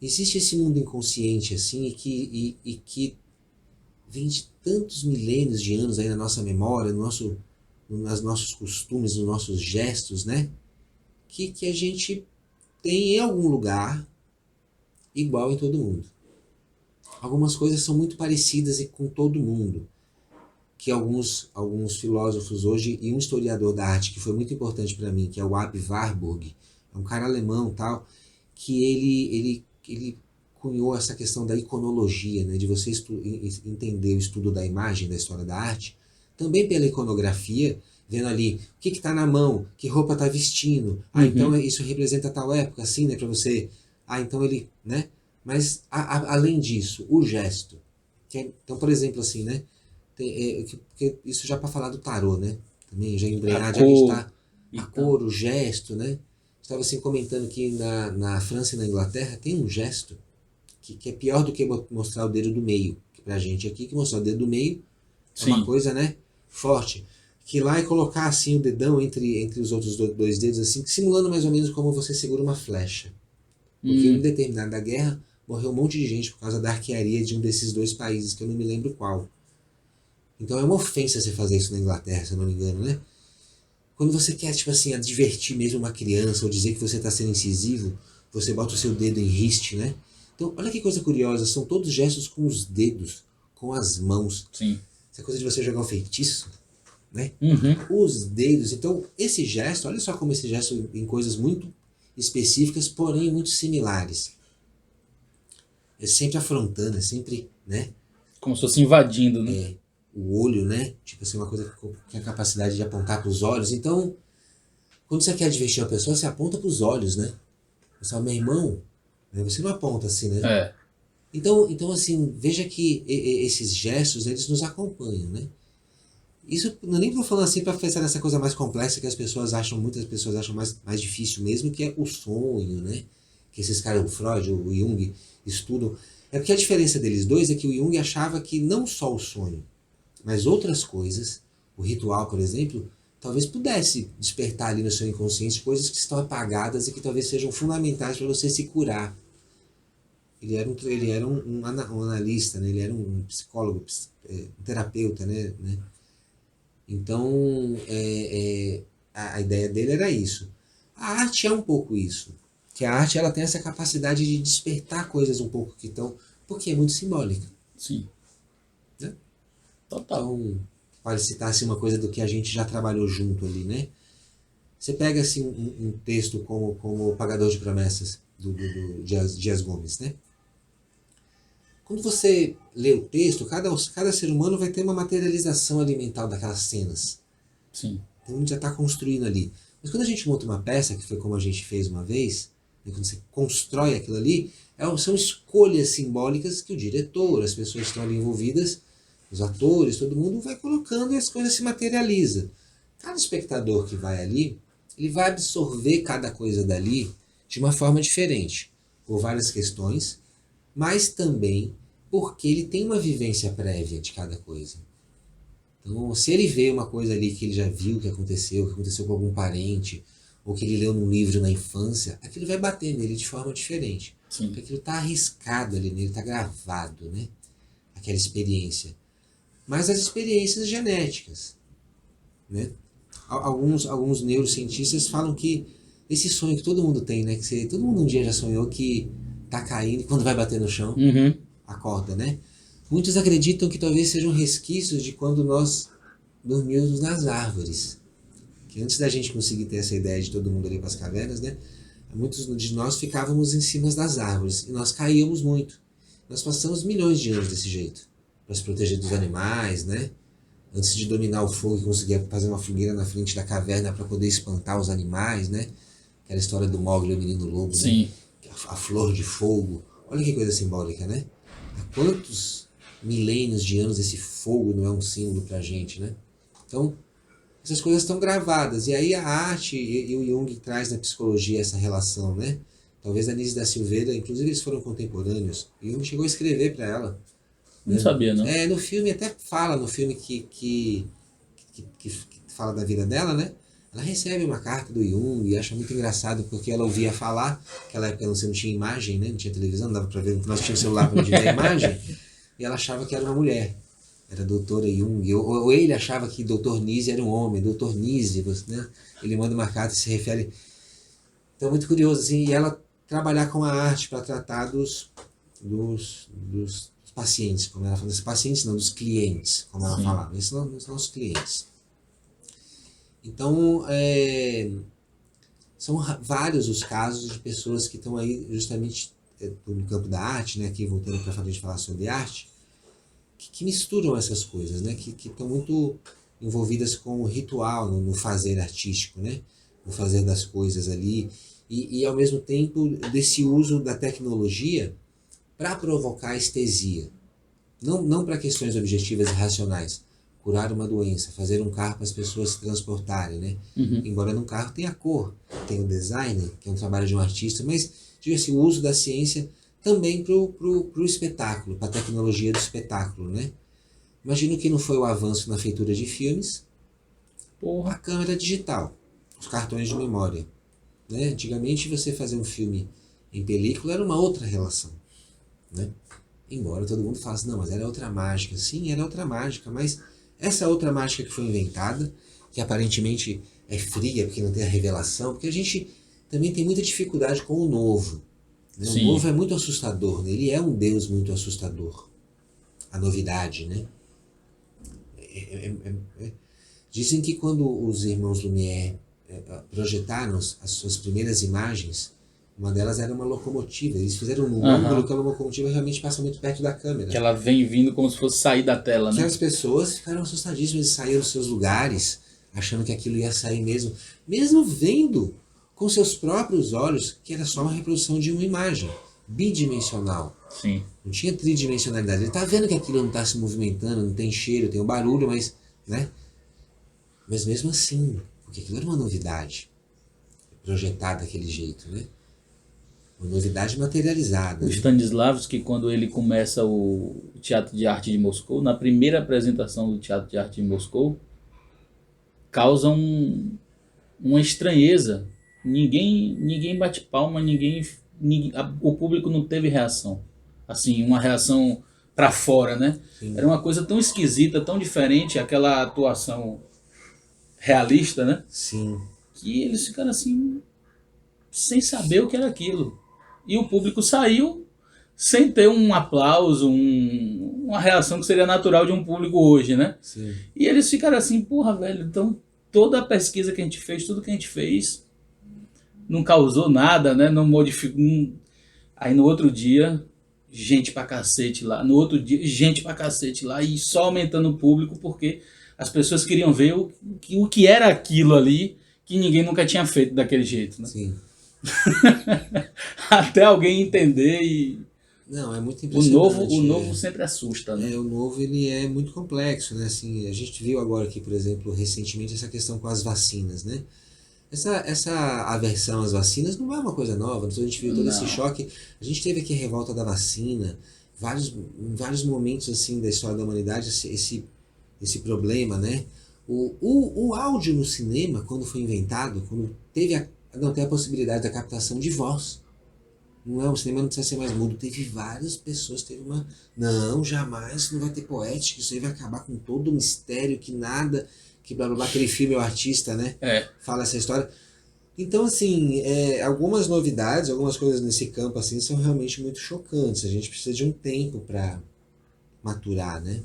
Existe esse mundo inconsciente assim e que vem de tantos milênios de anos aí na nossa memória, nos nossos costumes, nos nossos gestos, né? Que a gente tem em algum lugar igual em todo mundo. Algumas coisas são muito parecidas e com todo mundo, que alguns filósofos hoje, e um historiador da arte que foi muito importante para mim, que é o Aby Warburg, é um cara alemão tal, que ele cunhou essa questão da iconologia, né, de você entender o estudo da imagem, da história da arte, também pela iconografia, vendo ali o que está na mão, que roupa está vestindo, então Uhum. isso representa tal época, assim, né, para você, então ele, né, mas além disso, o gesto, então, por exemplo, assim, né, porque isso já para falar do tarô, né, também já A embrenhar, já que a gente cor está, e a tal. cor, o gesto, né, estava assim comentando que na França e na Inglaterra tem um gesto que é pior do que mostrar o dedo do meio. Que pra gente aqui, que mostrar o dedo do meio é uma Sim. coisa, né, forte. Que lá é colocar assim o dedão entre os outros dois dedos, assim, simulando mais ou menos como você segura uma flecha. Porque em Hum. determinada guerra morreu um monte de gente por causa da arquearia de um desses dois países, que eu não me lembro qual. Então é uma ofensa você fazer isso na Inglaterra, se eu não me engano, né? Quando você quer, tipo assim, advertir mesmo uma criança ou dizer que você está sendo incisivo, você bota o seu dedo em riste, né? Então, olha que coisa curiosa, são todos gestos com os dedos, com as mãos. Sim. Essa coisa de você jogar um feitiço, né? Uhum. Os dedos. Então, esse gesto, olha só como esse gesto em coisas muito específicas, porém muito similares. É sempre afrontando, é sempre, né? Como se fosse invadindo, né? O olho, né? Tipo assim, uma coisa que tem a capacidade de apontar para os olhos. Então, quando você quer divertir uma pessoa, você aponta para os olhos, né? Você fala, meu irmão, né? Você não aponta assim, né? É, Então assim, veja que esses gestos, eles nos acompanham, né? Isso não é nem tô falando assim para pensar nessa coisa mais complexa que as pessoas acham, muitas pessoas acham mais difícil mesmo, que é o sonho, né? Que esses caras, o Freud, o Jung, estudam. É porque a diferença deles dois é que o Jung achava que não só o sonho, mas outras coisas, o ritual, por exemplo, talvez pudesse despertar ali no seu inconsciente coisas que estão apagadas e que talvez sejam fundamentais para você se curar. Ele era um analista, né? Ele era um psicólogo, um terapeuta, né? Então, a ideia dele era isso. A arte é um pouco isso. Que a arte ela tem essa capacidade de despertar coisas um pouco que estão... Porque é muito simbólica. sim. Né? Total. Então, para citar assim, uma coisa do que a gente já trabalhou junto ali, né? Você pega assim, um texto como O Pagador de Promessas, do Dias Gomes, né? Quando você lê o texto, cada ser humano vai ter uma materialização ali mental daquelas cenas. Sim. Então a gente já está construindo ali. Mas quando a gente monta uma peça, que foi como a gente fez uma vez, né, quando você constrói aquilo ali, são escolhas simbólicas que o diretor, as pessoas que estão ali envolvidas, os atores, todo mundo vai colocando e as coisas se materializam. Cada espectador que vai ali, ele vai absorver cada coisa dali de uma forma diferente, por várias questões, mas também porque ele tem uma vivência prévia de cada coisa. Então, se ele vê uma coisa ali que ele já viu que aconteceu com algum parente, ou que ele leu num livro na infância, aquilo vai bater nele de forma diferente. Sim. Porque aquilo está arriscado ali nele, está gravado, né? Aquela experiência. Mas as experiências genéticas, né? Alguns neurocientistas falam que esse sonho que todo mundo tem, né? Todo mundo um dia já sonhou que tá caindo e quando vai bater no chão, Uhum. acorda, né? Muitos acreditam que talvez sejam resquícios de quando nós dormíamos nas árvores. Que antes da gente conseguir ter essa ideia de todo mundo ali para as cavernas, né? Muitos de nós ficávamos em cima das árvores e nós caíamos muito. Nós passamos milhões de anos desse jeito, para se proteger dos animais, né? Antes de dominar o fogo e conseguir fazer uma fogueira na frente da caverna para poder espantar os animais, né? Aquela história do Mowgli, o menino lobo, Sim. né? A flor de fogo. Olha que coisa simbólica, né? Há quantos milênios de anos esse fogo não é um símbolo pra gente, né? Então, essas coisas estão gravadas. E aí a arte e o Jung traz na psicologia essa relação, né? Talvez a Anísia da Silveira, inclusive eles foram contemporâneos. E Jung chegou a escrever para ela. Não sabia, não. No filme, até fala no filme que fala da vida dela, né? Ela recebe uma carta do Jung e acha muito engraçado porque ela ouvia falar, naquela época não tinha imagem, né? Não tinha televisão, não dava pra ver, nós tínhamos celular para ver a imagem, e ela achava que era uma mulher, era a doutora Jung, ou ele achava que doutor Nise era um homem, doutor Nise, né? Ele manda uma carta e se refere. Então é muito curioso, assim, e ela trabalhar com a arte para tratar dos pacientes, como ela fala, dos pacientes não, dos clientes, como ela falava, esses são os clientes. Então, são vários os casos de pessoas que estão aí justamente no campo da arte, né, aqui voltando para a gente falar sobre arte, que misturam essas coisas, né, que estão muito envolvidas com o ritual, no fazer artístico, né, no fazer das coisas ali, e ao mesmo tempo desse uso da tecnologia para provocar estesia. Não para questões objetivas e racionais. Curar uma doença, fazer um carro para as pessoas se transportarem, né? Uhum. Embora no carro tenha cor, tem o design, que é um trabalho de um artista, mas, diga-se, o uso da ciência também pro espetáculo, para a tecnologia do espetáculo, né? Imagino que não foi o avanço na feitura de filmes, a câmera digital, os cartões de memória. Né? Antigamente você fazer um filme em película era uma outra relação, né? Embora todo mundo falasse, não, mas era outra mágica. Sim, era outra mágica, mas essa outra mágica que foi inventada, que aparentemente é fria, porque não tem a revelação, porque a gente também tem muita dificuldade com o novo. Né? O novo é muito assustador, né? Ele é um Deus muito assustador. A novidade, né? Dizem que quando os irmãos Lumière projetaram as suas primeiras imagens, uma delas era uma locomotiva. Eles fizeram um ângulo que a locomotiva realmente passa muito perto da câmera. Que ela vem vindo como se fosse sair da tela, Que né? as pessoas ficaram assustadíssimas e saíram dos seus lugares, achando que aquilo ia sair mesmo. Mesmo vendo com seus próprios olhos que era só uma reprodução de uma imagem bidimensional. Sim. Não tinha tridimensionalidade. Ele tá vendo que aquilo não está se movimentando, não tem cheiro, tem um barulho, mas, né? Mas mesmo assim, porque aquilo era uma novidade projetada daquele jeito, né? Uma novidade materializada. O Stanislavski, quando ele começa o Teatro de Arte de Moscou, na primeira apresentação do Teatro de Arte de Moscou, causa uma estranheza. Ninguém bate palma, o público não teve reação. Assim, uma reação para fora, né? Sim. Era uma coisa tão esquisita, tão diferente, aquela atuação realista, né? Sim. Que eles ficaram assim, sem saber o que era aquilo. E o público saiu sem ter um aplauso, uma reação que seria natural de um público hoje, né? Sim. E eles ficaram assim, porra, velho, então toda a pesquisa que a gente fez, tudo que a gente fez, não causou nada, né? Não modificou. Aí no outro dia, gente pra cacete lá. No outro dia, gente pra cacete lá. E só aumentando o público, porque as pessoas queriam ver o que era aquilo ali, que ninguém nunca tinha feito daquele jeito, né? Sim. Até alguém entender e... Não, é muito O impressionante. novo sempre assusta, né? O novo ele é muito complexo, né? Assim, a gente viu agora aqui, por exemplo, recentemente essa questão com as vacinas, né? Essa aversão às vacinas não é uma coisa nova, então a gente viu todo esse choque. A gente teve aqui a revolta da vacina, em vários momentos assim da história da humanidade, esse problema, né? O áudio no cinema, quando foi inventado, quando teve a possibilidade da captação de voz. Não é, o cinema não precisa ser mais mudo. Teve várias pessoas, não, jamais, não vai ter poética, isso aí vai acabar com todo o mistério, que nada, que blá blá blá, aquele filme, o artista, né? Fala essa história. Então, assim, algumas novidades, algumas coisas nesse campo, assim, são realmente muito chocantes. A gente precisa de um tempo para maturar, né?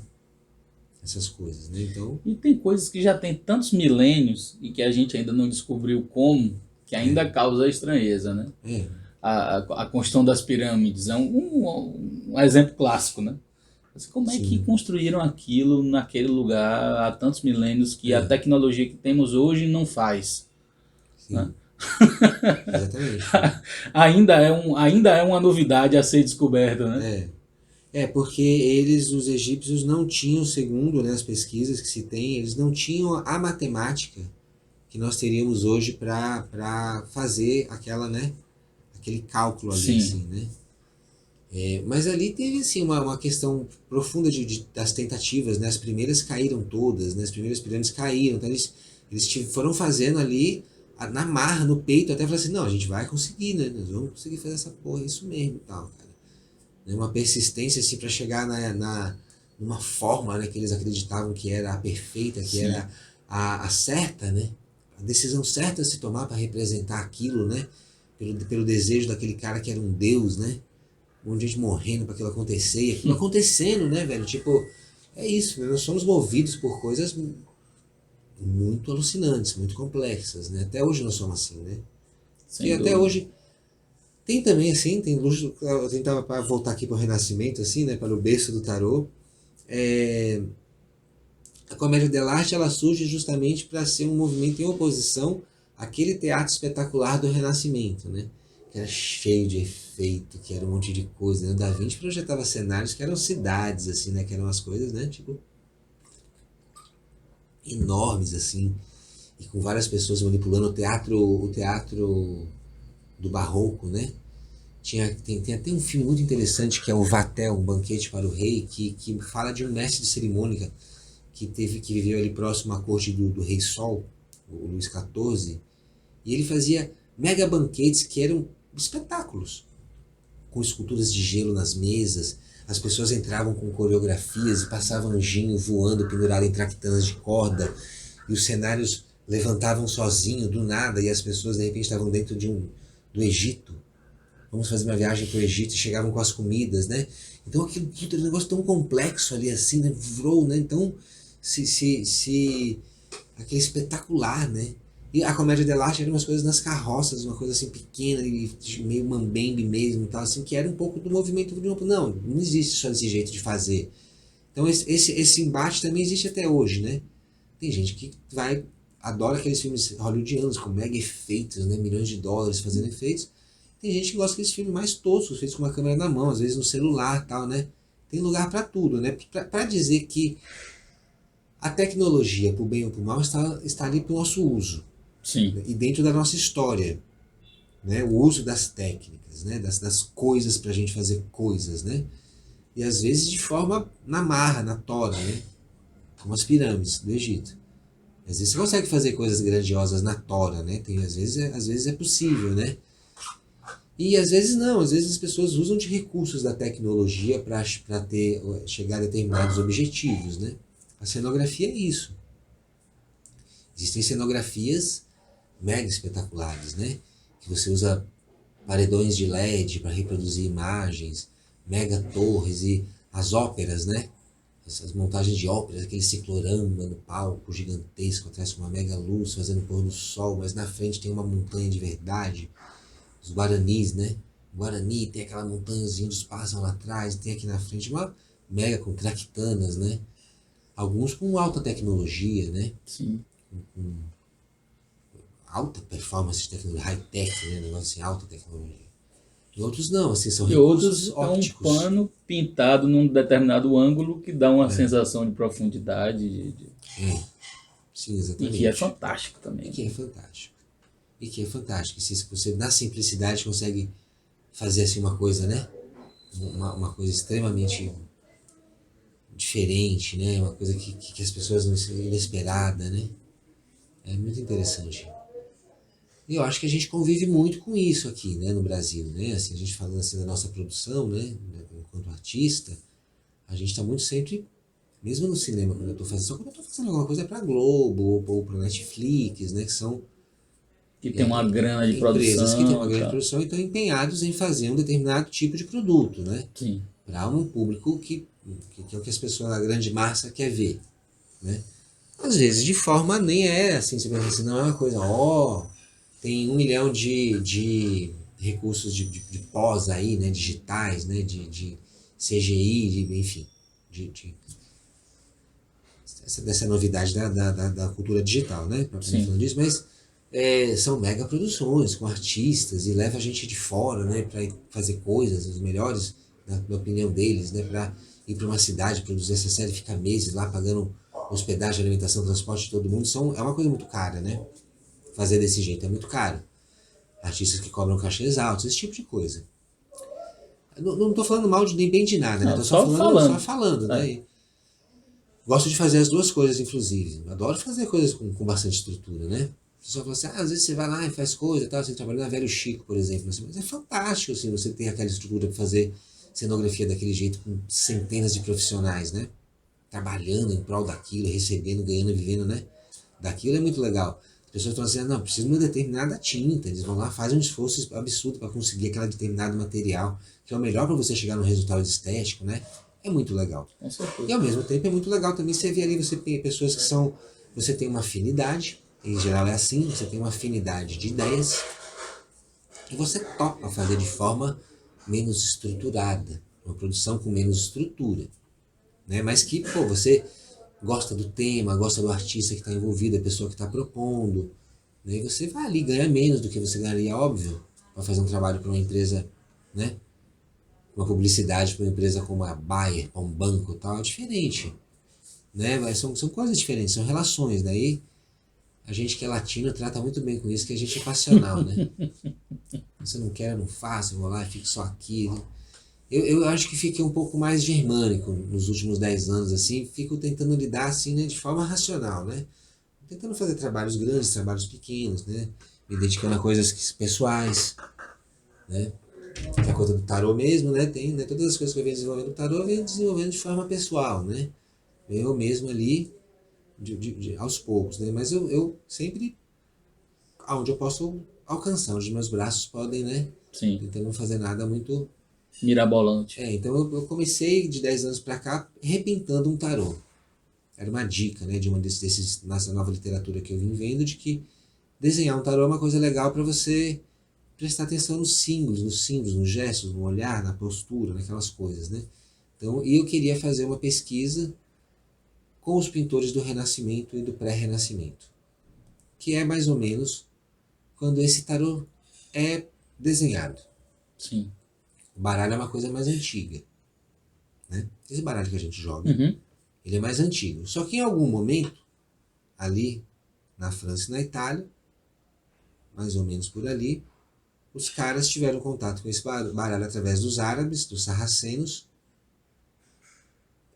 Essas coisas, né? Então... E tem coisas que já tem tantos milênios e que a gente ainda não descobriu como, que ainda causa estranheza, né? A construção das pirâmides é um exemplo clássico, né? Como é que construíram aquilo naquele lugar há tantos milênios que a tecnologia que temos hoje não faz? Sim. Né? Exatamente. ainda é uma novidade a ser descoberta, né? Porque os egípcios não tinham, segundo, né, as pesquisas que se tem, eles não tinham a matemática que nós teríamos hoje para fazer aquele cálculo ali, assim, né? Mas ali teve assim, uma questão profunda das tentativas, né? As primeiras caíram todas, né? As primeiras pirâmides caíram, então eles foram fazendo ali na marra, no peito, até falar assim, não, a gente vai conseguir, né? Nós vamos conseguir fazer essa porra, isso mesmo e tal, cara. Uma persistência assim para chegar numa forma, né, que eles acreditavam que era a perfeita, que era a certa, né? A decisão certa a se tomar para representar aquilo, né? Pelo desejo daquele cara que era um deus, né? Um monte de gente morrendo para aquilo acontecer, e aquilo acontecendo, né, velho? Tipo, é isso, né? Nós somos movidos por coisas muito alucinantes, muito complexas, né? Até hoje nós somos assim, né? E até hoje tem também, assim, tem luz, eu tentava para voltar aqui para o Renascimento, assim, né, para o berço do tarô. A comédia dell'arte, ela surge justamente para ser um movimento em oposição àquele teatro espetacular do Renascimento, né, que era cheio de efeito, que era um monte de coisa, né? O Da Vinci projetava cenários que eram cidades, assim, né, que eram as coisas, né, tipo, enormes, assim, e com várias pessoas manipulando o teatro do barroco, né? Tem até um filme muito interessante que é o Vatel, um banquete para o rei, que fala de um mestre de cerimônia que viveu ali próximo à corte do rei Sol, o Luís XIV, e ele fazia mega banquetes que eram espetáculos, com esculturas de gelo nas mesas, as pessoas entravam com coreografias e passavam anjinho voando pendurado em traquitanas de corda, e os cenários levantavam sozinho do nada, e as pessoas de repente estavam dentro do Egito. Vamos fazer uma viagem para o Egito, e chegavam com as comidas, né? Então aquilo era um negócio tão complexo ali assim, né? Virou, né? Então se aquele espetacular, né? E a comédia dell'arte era umas coisas nas carroças, uma coisa assim pequena e meio mambembe mesmo, e tal, assim, que era um pouco do movimento do grupo. Não, não existe só esse jeito de fazer. Então esse embate também existe até hoje, né? Tem gente que adora aqueles filmes hollywoodianos com mega efeitos, né? Milhões de dólares fazendo efeitos. Tem gente que gosta daqueles filmes mais toscos, feitos com uma câmera na mão, às vezes no celular e tal, né? Tem lugar para tudo, né? Para dizer que a tecnologia, por bem ou por mal, está ali para o nosso uso. Sim. Né? E dentro da nossa história, né? O uso das técnicas, né? Das coisas para a gente fazer coisas, né? E às vezes de forma na marra, na tora, né? Como as pirâmides do Egito. Às vezes você consegue fazer coisas grandiosas na tora, né? Às vezes é possível, né? E às vezes não, às vezes as pessoas usam de recursos da tecnologia para chegar a determinados objetivos, né? A cenografia é isso. Existem cenografias mega espetaculares, né? Que você usa paredões de LED para reproduzir imagens, mega torres e as óperas, né? Essas montagens de óperas, aquele ciclorama no palco gigantesco, atrás com uma mega luz fazendo o pôr do sol, mas na frente tem uma montanha de verdade, os guaranis, né? O Guarani tem aquela montanhazinha dos pássaros lá atrás, tem aqui na frente uma mega com traquitanas, né? Alguns com alta tecnologia, né? Sim. Com alta performance de tecnologia, high-tech, né? Negócio assim, alta tecnologia. E outros não, assim, são E recursos outros é um ópticos. pano pintado num determinado ângulo que dá uma sensação de profundidade Sim, e que é exatamente. fantástico E também. que é fantástico. E que é fantástico. Se você, na simplicidade, consegue fazer assim uma coisa, né? Uma coisa extremamente diferente, né? Uma coisa que as pessoas não inesperada, né? É muito interessante. E eu acho que a gente convive muito com isso aqui, né, no Brasil, né? Assim, a gente falando assim da nossa produção, né, enquanto artista, a gente está muito sempre, mesmo no cinema, quando eu estou fazendo, só quando eu estou fazendo alguma coisa para Globo ou para Netflix, né, que são Que tem uma grana de empresas que têm uma produção e grande tal. produção e estão empenhados em fazer um determinado tipo de produto, né? Sim. Para um público que é o que as pessoas, a grande massa, quer ver, né? Às vezes de forma nem é assim, você pensa assim, não é uma coisa, tem 1 milhão de recursos de pós aí, né, digitais, né, de CGI, enfim, dessa novidade da cultura digital, né, propriamente Sim. falando disso, mas são mega produções com artistas e leva a gente de fora, né, para fazer coisas, os melhores, na opinião deles, né, para ir para uma cidade, produzir essa série, ficar meses lá pagando hospedagem, alimentação, transporte de todo mundo, é uma coisa muito cara, né? Fazer desse jeito é muito caro. Artistas que cobram cachês altos, esse tipo de coisa. Não tô falando mal de nem bem de nada, né? Não, Tô só só falando. falando, né? É. E gosto de fazer as duas coisas, inclusive. Adoro fazer coisas com bastante estrutura, né? A pessoa fala assim, às vezes você vai lá e faz coisa e tal, você trabalha na Velho Chico, por exemplo. Assim, mas é fantástico, assim, você ter aquela estrutura para fazer cenografia daquele jeito com centenas de profissionais, né? Trabalhando em prol daquilo, recebendo, ganhando, vivendo, né? Daquilo é muito legal. As pessoas estão assim, não, precisa de uma determinada tinta. Eles vão lá, fazem um esforço absurdo para conseguir aquele determinado material, que é o melhor para você chegar no resultado estético, né? É muito legal. Com E certeza. ao mesmo tempo é muito legal também você ver ali, você tem pessoas que são. Você tem uma afinidade, em geral é assim, você tem uma afinidade de ideias, e você topa fazer de forma menos estruturada, uma produção com menos estrutura, né? Mas que, pô, você gosta do tema, gosta do artista que está envolvido, a pessoa que está propondo, né? E você vai ali ganhar menos do que você ganharia, óbvio, para fazer um trabalho para uma empresa, né? Uma publicidade para uma empresa como a Bayer, para um banco e tal, é diferente, né? Mas são coisas diferentes, são relações, daí a gente que é latino trata muito bem com isso, que a gente é passional, né? Você não quer, eu não faço, eu vou lá e fico só aqui. Eu acho que fiquei um pouco mais germânico nos últimos 10 anos, assim, fico tentando lidar, assim, né, de forma racional, né? Tentando fazer trabalhos grandes, trabalhos pequenos, né? Me dedicando a coisas pessoais, né? Que é a coisa do tarô mesmo, né? Tem, né? Todas as coisas que eu venho desenvolvendo no tarô, eu venho desenvolvendo de forma pessoal, né? Eu mesmo ali, aos poucos, né? Mas eu sempre, aonde eu posso alcançar, onde meus braços podem, né? Sim. Tentando não fazer nada muito. Mirabolante. Então eu comecei de 10 anos pra cá repintando um tarô. era uma dica, né, de nessa nova literatura que eu vim vendo, de que desenhar um tarô é uma coisa legal para você prestar atenção nos símbolos, nos gestos, no olhar, na postura, naquelas coisas, né? Então, e eu queria fazer uma pesquisa com os pintores do Renascimento e do pré-Renascimento, que é mais ou menos quando esse tarô é desenhado. Sim. O baralho é uma coisa mais antiga, né? Esse baralho que a gente joga, Uhum. ele é mais antigo. Só que em algum momento, ali na França e na Itália, mais ou menos por ali, os caras tiveram contato com esse baralho através dos árabes, dos sarracenos,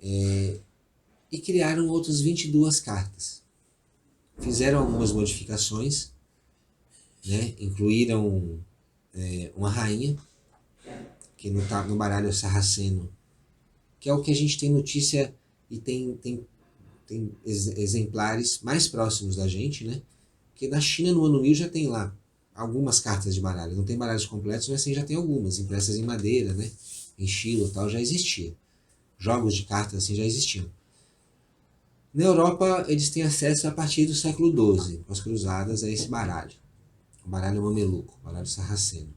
e criaram outras 22 cartas. Fizeram algumas modificações, né? Incluíram uma rainha, que no baralho sarraceno, que é o que a gente tem notícia e tem exemplares mais próximos da gente, né? Porque na China, no ano 1000, já tem lá algumas cartas de baralho. Não tem baralhos completos, mas assim, já tem algumas, impressas em madeira, né? Em estilo e tal, já existia. Jogos de cartas assim já existiam. Na Europa, eles têm acesso a partir do século XII, com as cruzadas, a esse baralho. O baralho mameluco, o baralho sarraceno.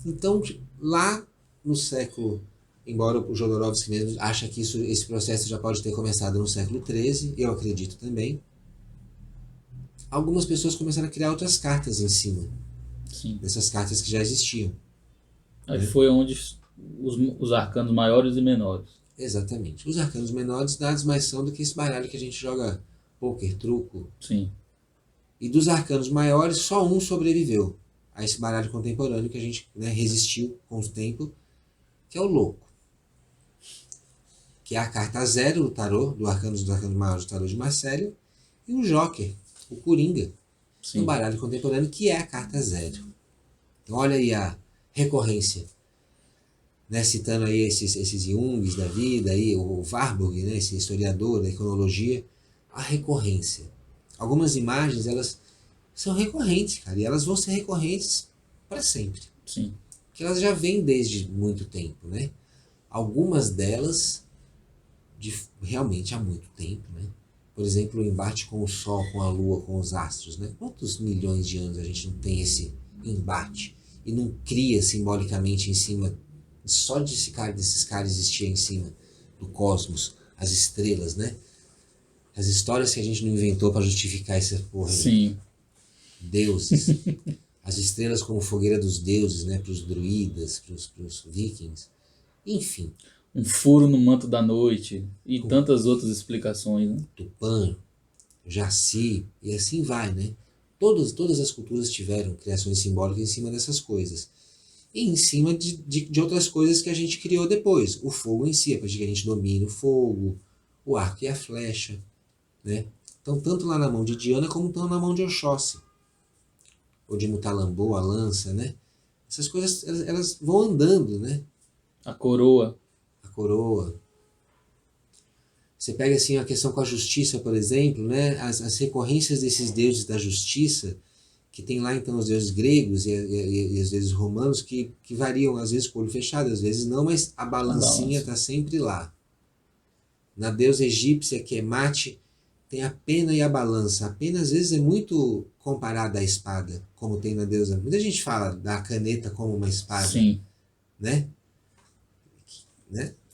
Então, lá no século, embora o Jodorowsky mesmo acha que esse processo já pode ter começado no século XIII, eu acredito também, algumas pessoas começaram a criar outras cartas em cima Sim. dessas cartas que já existiam. Aí foi onde os arcanos maiores e menores. Exatamente. Os arcanos menores nada mais são do que esse baralho que a gente joga pôquer, truco. Sim. E dos arcanos maiores, só um sobreviveu a esse baralho contemporâneo que a gente, né, resistiu com o tempo, que é o louco. Que é a carta 0 do tarô, dos arcanos maiores do tarô de Marcélia, e o Joker, o Coringa, Sim. no baralho contemporâneo, que é a carta 0. Então olha aí a recorrência. Né, citando aí esses Jungs da vida, aí, o Warburg, né, esse historiador da iconologia, a recorrência. Algumas imagens, elas são recorrentes, cara, e elas vão ser recorrentes para sempre. Sim. Que elas já vêm desde muito tempo, né? Algumas delas, realmente há muito tempo, né? Por exemplo, o embate com o Sol, com a Lua, com os astros, né? Quantos milhões de anos a gente não tem esse embate e não cria simbolicamente em cima, só desses caras existir em cima do cosmos, as estrelas, né? As histórias que a gente não inventou para justificar essa porra. Sim. Deuses. As estrelas como fogueira dos deuses, né? Para os druidas, para os vikings. Enfim. Um furo no manto da noite e tantas outras explicações, né? Tupã, Jaci, e assim vai, né? Todas as culturas tiveram criações simbólicas em cima dessas coisas. E em cima de outras coisas que a gente criou depois. O fogo em si, a partir que a gente domina o fogo, o arco e a flecha, né? Então, tanto lá na mão de Diana, como estão na mão de Oxóssi. Ou de Mutalambô, a lança, né? Essas coisas, elas vão andando, né? A coroa. A coroa. Você pega assim a questão com a justiça, por exemplo, né? As recorrências desses deuses da justiça, que tem lá então os deuses gregos e às vezes romanos, que variam, às vezes com o olho fechado, às vezes não, mas a balancinha está sempre lá. Na deusa egípcia, que é Mate, tem a pena e a balança. A pena às vezes é muito comparada à espada, como tem na deusa. Muita gente fala da caneta como uma espada. Sim. Né?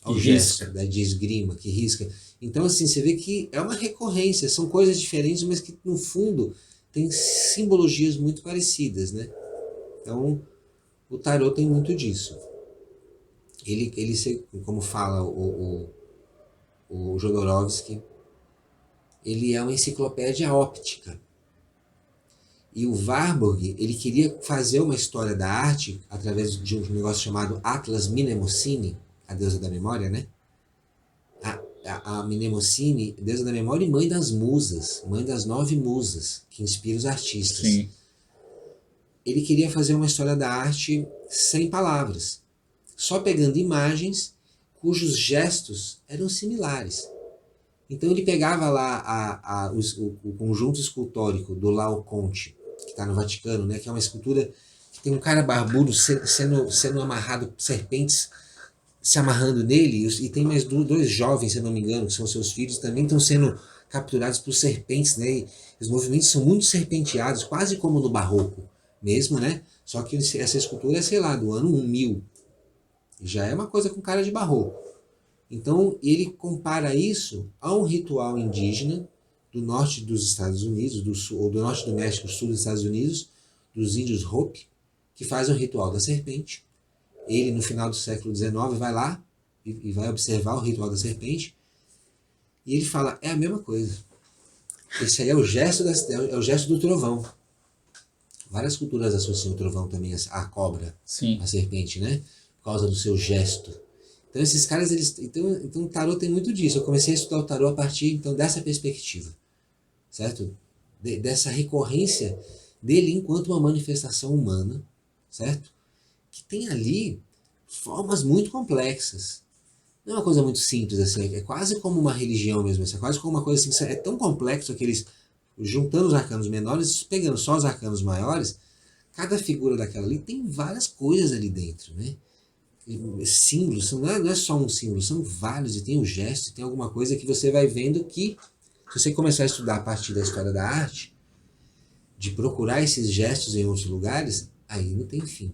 Ao Que gesto, risca. de esgrima, que risca. Então, assim, você vê que é uma recorrência, são coisas diferentes, mas que, no fundo, tem simbologias muito parecidas, né? Então, o tarô tem muito disso. Ele como fala o Jodorowsky, ele é uma enciclopédia óptica. E o Warburg, ele queria fazer uma história da arte através de um negócio chamado Atlas Mnemosine, a deusa da memória, né? A Mnemosine, deusa da memória e mãe das musas, mãe das 9 musas, que inspira os artistas. Sim. Ele queria fazer uma história da arte sem palavras, só pegando imagens cujos gestos eram similares. Então ele pegava lá o conjunto escultórico do Laocoonte, que está no Vaticano, né, que é uma escultura que tem um cara barbudo sendo amarrado serpentes se amarrando nele, e tem mais dois jovens, se eu não me engano, que são seus filhos, também estão sendo capturados por serpentes, né? E os movimentos são muito serpenteados, quase como no barroco mesmo, né? Só que essa escultura é, sei lá, do ano 1000. Já é uma coisa com cara de barroco. Então, ele compara isso a um ritual indígena do norte dos Estados Unidos, do sul, ou do norte do México, sul dos Estados Unidos, dos índios Hopi, que fazem o ritual da serpente. Ele, no final do século XIX, vai lá e vai observar o ritual da serpente, e ele fala, é a mesma coisa. Esse aí é o gesto, é o gesto do trovão. Várias culturas associam o trovão também à cobra, Sim. à serpente, né? Por causa do seu gesto. Então esses caras, então o tarô tem muito disso. Eu comecei a estudar o tarô a partir então dessa perspectiva, certo? Dessa recorrência dele enquanto uma manifestação humana, certo? Que tem ali formas muito complexas. Não é uma coisa muito simples assim, é quase como uma religião mesmo, é quase como uma coisa assim, é tão complexo que eles, juntando os arcanos menores, pegando só os arcanos maiores, cada figura daquela ali tem várias coisas ali dentro, né? Símbolos, não é só um símbolo, são vários, e tem um gesto, tem alguma coisa que você vai vendo que, se você começar a estudar a partir da história da arte, de procurar esses gestos em outros lugares, aí não tem fim.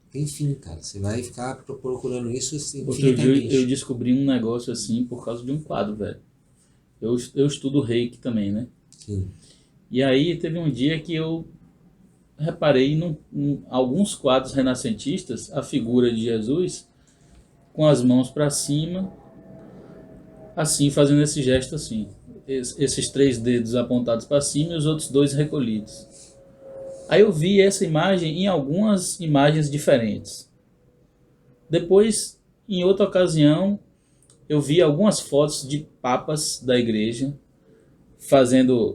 Tem fim, cara. Você vai ficar procurando isso assim, Outro dia infinitamente. eu descobri um negócio assim por causa de um quadro, velho. Eu estudo reiki também, né? Sim. E aí teve um dia que eu reparei em alguns quadros renascentistas a figura de Jesus com as mãos para cima, assim, fazendo esse gesto assim. Esses 3 dedos apontados para cima e os outros 2 recolhidos. Aí eu vi essa imagem em algumas imagens diferentes. Depois, em outra ocasião, eu vi algumas fotos de papas da igreja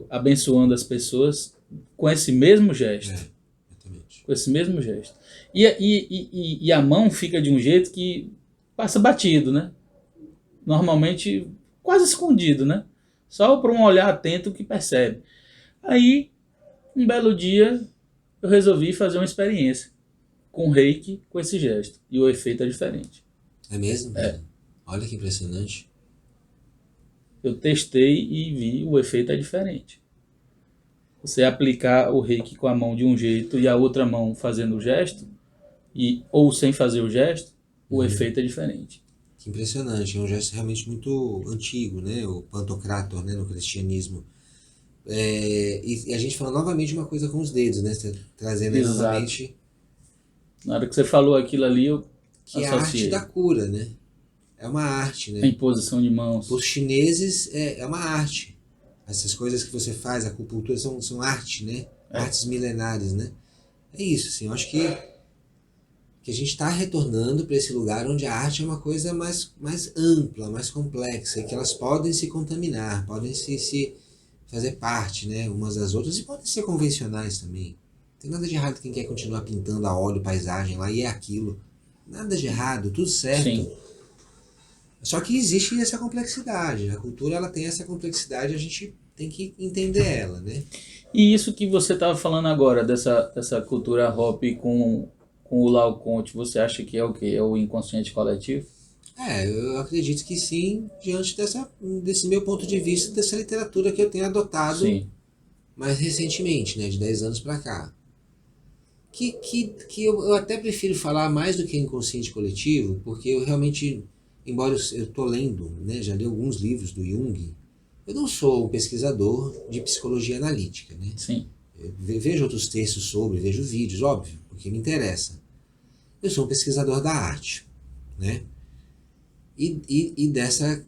abençoando as pessoas com esse mesmo gesto. Exatamente. Com esse mesmo gesto. E a mão fica de um jeito que passa batido, né? Normalmente quase escondido, né? Só para um olhar atento que percebe. Aí, um belo dia, eu resolvi fazer uma experiência com reiki com esse gesto. E o efeito é diferente. É mesmo? É. Olha que impressionante. Eu testei e vi o efeito é diferente. Você aplicar o reiki com a mão de um jeito e a outra mão fazendo o gesto, ou sem fazer o gesto, o efeito é diferente. Que impressionante. É um gesto realmente muito antigo, né? O Pantocrator, né? No cristianismo. E a gente fala novamente uma coisa com os dedos, né? Trazendo aí Exato. novamente... Na hora que você falou aquilo ali, eu Que é a arte associei. da cura, né? É uma arte, A né? imposição de mãos. Para os chineses é uma arte. Essas coisas que você faz, a acupuntura, são arte, né? Artes milenares, né? É isso, assim. Eu acho que a gente está retornando para esse lugar onde a arte é uma coisa mais ampla, mais complexa, e que elas podem se contaminar, podem se fazer parte, né? Umas das outras, e podem ser convencionais também. Não tem nada de errado quem quer continuar pintando a óleo, paisagem lá, e é aquilo. Nada de errado, tudo certo. Sim. Só que existe essa complexidade. A cultura ela tem essa complexidade, a gente tem que entender ela, né? E isso que você estava falando agora, dessa cultura Hopi com o Laocoonte, você acha que é o quê? É o inconsciente coletivo? Eu acredito que sim, diante desse meu ponto de vista, dessa literatura que eu tenho adotado Sim. mais recentemente, né, de 10 anos para cá. Que eu até prefiro falar mais do que inconsciente coletivo, porque eu realmente, embora eu estou lendo, né, já li alguns livros do Jung, eu não sou um pesquisador de psicologia analítica, né? Sim. Eu vejo outros textos sobre, vejo vídeos, óbvio, porque me interessa. Eu sou um pesquisador da arte, né? E dessa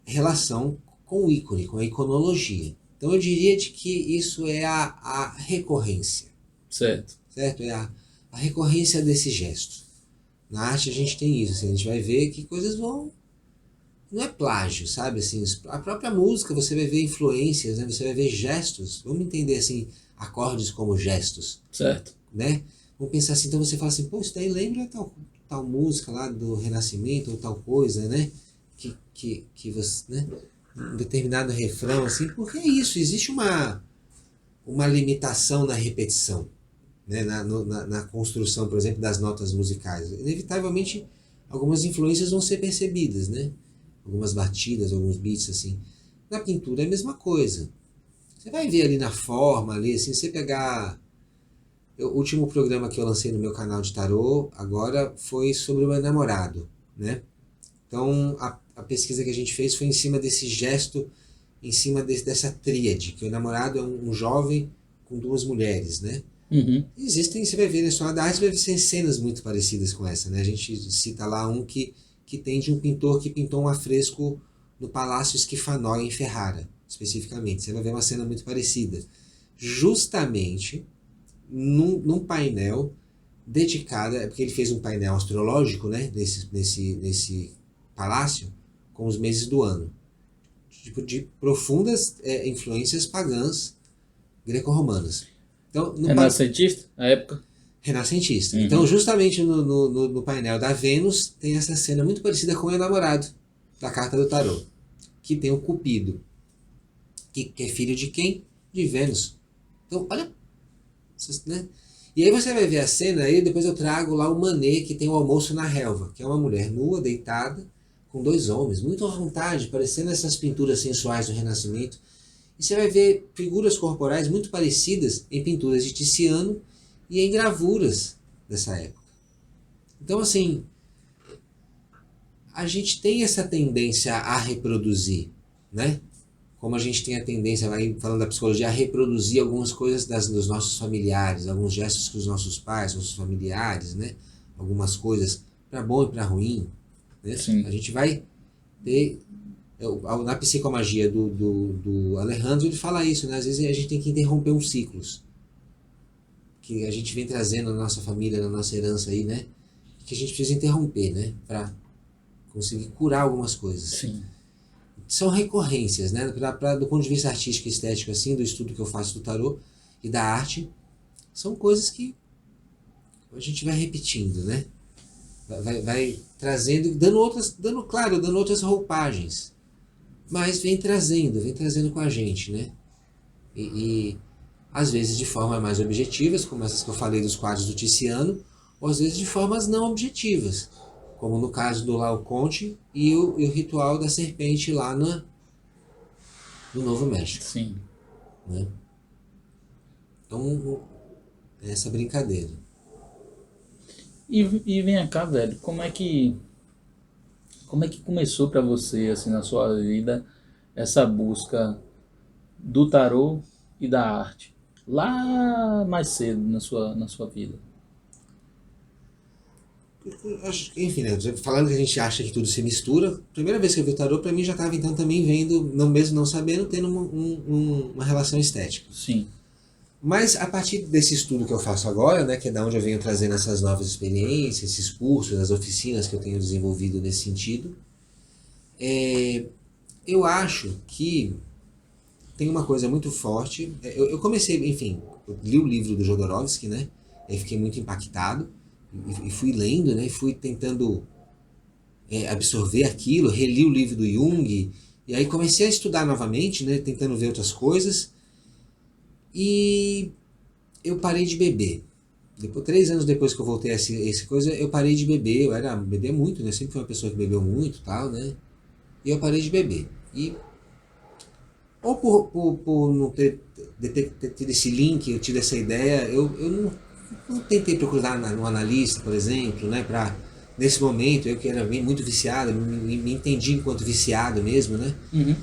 relação com o ícone, com a iconologia. Então eu diria de que isso é a recorrência. Certo. Certo? É a recorrência desse gesto. Na arte a gente tem isso, assim, a gente vai ver que coisas vão... Não é plágio, sabe? Assim, a própria música você vai ver influências, né? Você vai ver gestos. Vamos entender assim, acordes como gestos. Certo. Né? Vamos pensar assim, então você fala assim, pô, isso daí lembra tal música lá do Renascimento ou tal coisa, né? Que você, né? Um determinado refrão, assim, porque é isso, existe uma limitação na repetição, né? Na construção, por exemplo, das notas musicais. Inevitavelmente algumas influências vão ser percebidas, né? Algumas batidas, alguns beats assim. Na pintura é a mesma coisa. Você vai ver ali na forma, ali, assim, você pegar... O último programa que eu lancei no meu canal de tarô agora foi sobre o meu namorado, né? Então, a pesquisa que a gente fez foi em cima desse gesto, em cima dessa tríade, que o namorado é um jovem com duas mulheres, né? Uhum. Existem, você vai ver na história da arte, vai ver cenas muito parecidas com essa, né? A gente cita lá um que tem de um pintor que pintou um afresco no Palácio Schifanoi em Ferrara, especificamente. Você vai ver uma cena muito parecida. Justamente num painel dedicado, porque ele fez um painel astrológico, né? Nesse palácio, com os meses do ano. Tipo, de profundas influências pagãs greco-romanas. Então, Renascentista, a época? Renascentista. Uhum. Então, justamente no painel da Vênus, tem essa cena muito parecida com o namorado da carta do tarô, que tem o Cupido, que é filho de quem? De Vênus. Então, olha, né? E aí você vai ver a cena, aí depois eu trago lá o Manet, que tem o Almoço na Relva, que é uma mulher nua, deitada, com dois homens, muito à vontade, parecendo essas pinturas sensuais do Renascimento. E você vai ver figuras corporais muito parecidas em pinturas de Tiziano e em gravuras dessa época. Então, assim, a gente tem essa tendência a reproduzir, né? Como a gente tem a tendência, vai falando da psicologia, a reproduzir algumas coisas dos nossos familiares, alguns gestos que os nossos pais, nossos familiares, né? Algumas coisas para bom e para ruim, né? Sim. A gente vai ter... Na psicomagia do Alejandro, ele fala isso, né? Às vezes a gente tem que interromper uns ciclos que a gente vem trazendo na nossa família, na nossa herança aí, né? Que a gente precisa interromper, né? Para conseguir curar algumas coisas. Sim. São recorrências, né? Do ponto de vista artístico e estético, assim, do estudo que eu faço do tarô e da arte, são coisas que a gente vai repetindo, né? Vai trazendo, dando outras roupagens. Mas vem trazendo com a gente, né? E às vezes de formas mais objetivas, como essas que eu falei dos quadros do Tiziano, ou às vezes de formas não objetivas, como no caso do Laocoonte e o ritual da serpente lá no Novo México. Sim. Né? Então, é essa brincadeira. E vem cá, velho, como é que começou pra você, assim, na sua vida, essa busca do tarô e da arte? Lá mais cedo na sua vida. Enfim, né? Falando que a gente acha que tudo se mistura, a primeira vez que eu vi o tarô, pra mim já estava então também vendo, não, mesmo não sabendo, tendo uma relação estética. Sim. Mas a partir desse estudo que eu faço agora, né, que é da onde eu venho trazendo essas novas experiências, esses cursos, as oficinas que eu tenho desenvolvido nesse sentido, eu acho que tem uma coisa muito forte. Eu comecei, enfim, eu li o livro do Jodorowsky, né? Aí fiquei muito impactado e fui lendo, né? E fui tentando absorver aquilo, reli o livro do Jung e aí comecei a estudar novamente, né? Tentando ver outras coisas e eu parei de beber. 3 anos depois que eu voltei a essa coisa, eu parei de beber. Eu bebia muito, né? Sempre fui uma pessoa que bebeu muito e tal, né? E eu parei de beber. E ou por não ter tido esse link, eu tive essa ideia, eu não tentei procurar um analista, por exemplo, né, nesse momento, eu que era muito viciado, me entendi enquanto viciado mesmo, né, Uhum.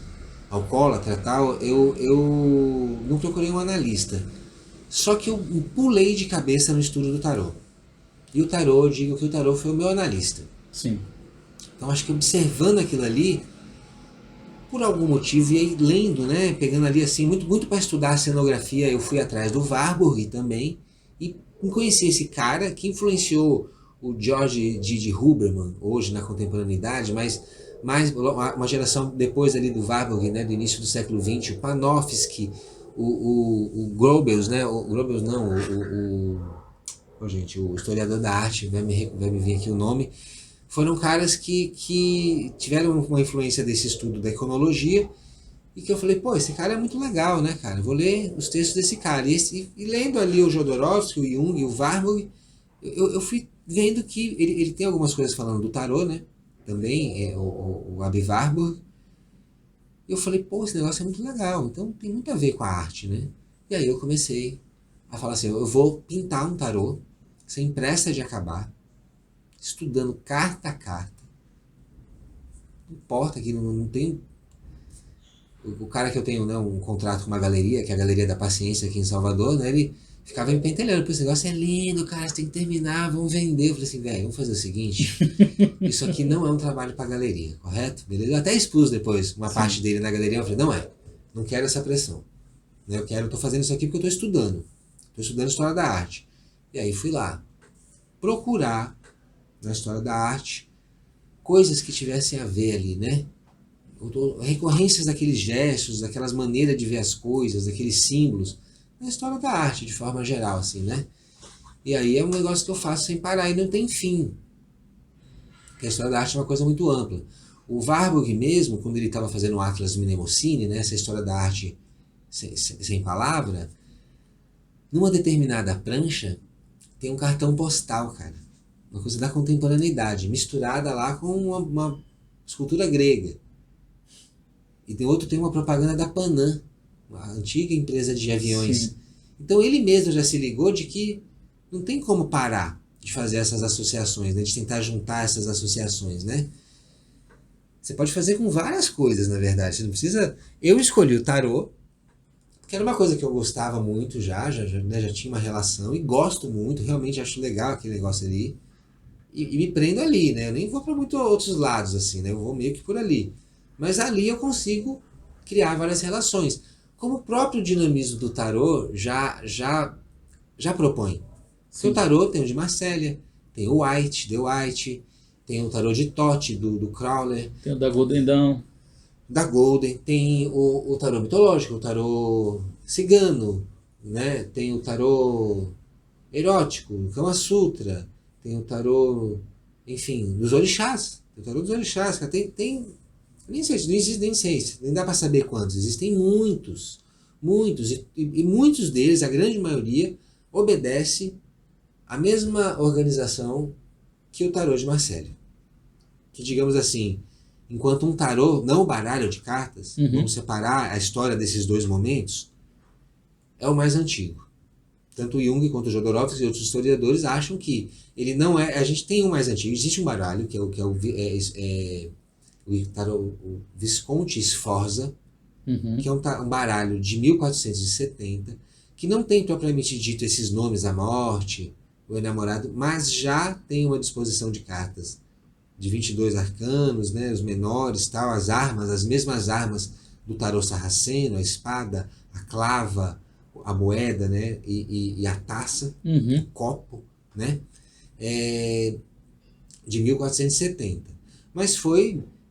alcoólatra e tal, eu não procurei um analista. Só que eu pulei de cabeça no estudo do tarô. E o tarô, eu digo que o tarô foi o meu analista. Sim. Então acho que observando aquilo ali, por algum motivo, e aí lendo, né, pegando ali assim, muito para estudar a cenografia, eu fui atrás do Warburg também, e conheci esse cara que influenciou o George G. Huberman, hoje na contemporaneidade, mas mais uma geração depois ali do Warburg, né, do início do século XX, o Panofsky, o Gropius, né, o Gropius não, gente, o historiador da arte, vai me vir aqui o nome, foram caras que tiveram uma influência desse estudo da iconologia e que eu falei, pô, esse cara é muito legal, né, cara? Vou ler os textos desse cara. E lendo ali o Jodorowsky, o Jung, o Warburg, eu fui vendo que ele tem algumas coisas falando do tarô, né? Também, o Abby Warburg. Eu falei, pô, esse negócio é muito legal, então tem muito a ver com a arte, né? E aí eu comecei a falar assim, eu vou pintar um tarô, sem pressa de acabar, estudando carta a carta. Não importa que não tem... O cara que eu tenho, né, um contrato com uma galeria, que é a Galeria da Paciência aqui em Salvador, né, ele ficava me pentelhando, pô, esse negócio é lindo, cara, você tem que terminar, vamos vender. Eu falei assim, velho, vamos fazer o seguinte, isso aqui não é um trabalho pra galeria, correto? Beleza? Eu até expus depois uma parte dele na galeria, eu falei, não quero essa pressão. Né, tô fazendo isso aqui porque eu estou estudando história da arte. E aí fui lá procurar na história da arte coisas que tivessem a ver ali, né? Recorrências daqueles gestos, daquelas maneiras de ver as coisas, daqueles símbolos, na história da arte, de forma geral, assim, né? E aí é um negócio que eu faço sem parar e não tem fim. Porque a história da arte é uma coisa muito ampla. O Warburg mesmo, quando ele estava fazendo o Atlas Mnemosine, né, essa história da arte sem palavra, numa determinada prancha tem um cartão postal, cara. Uma coisa da contemporaneidade, misturada lá com uma escultura grega. E tem uma propaganda da Panam, a antiga empresa de aviões. Sim. Então ele mesmo já se ligou de que não tem como parar de fazer essas associações, né? De tentar juntar essas associações, né? Você pode fazer com várias coisas, na verdade. Você não precisa... Eu escolhi o tarô, que era uma coisa que eu gostava muito já tinha uma relação, e gosto muito, realmente acho legal aquele negócio ali. E me prendo ali, né? Eu nem vou para muitos outros lados, assim, né? Eu vou meio que por ali. Mas ali eu consigo criar várias relações. Como o próprio dinamismo do tarô já propõe. O tarô tem o de Marsella, tem o White, The White, tem o tarô de Tote, do Crowler. Tem o da Golden Dawn. Da Golden, tem o tarô mitológico, o tarô cigano, né? Tem o tarô erótico, o Kama Sutra, tem o tarô, enfim, dos orixás. Tem o tarô dos orixás, cara. Tem nem sei, não existe nem sei, nem dá para saber quantos. Existem muitos, e muitos deles, a grande maioria, obedece à mesma organização que o tarô de Marsella. Que, digamos assim, enquanto um tarô, não o baralho de cartas, vamos separar a história desses dois momentos, é o mais antigo. Tanto o Jung quanto o Jodorowsky e outros historiadores acham que ele não é... A gente tem um mais antigo, existe um baralho, que é o Visconti Sforza, que é um baralho de 1470, que não tem propriamente dito esses nomes, a morte, o enamorado, mas já tem uma disposição de cartas de 22 arcanos, né, os menores, tal, as armas, as mesmas armas do tarô sarraceno, a espada, a clava, a moeda, né, e a taça, o copo, né, de 1470. Mas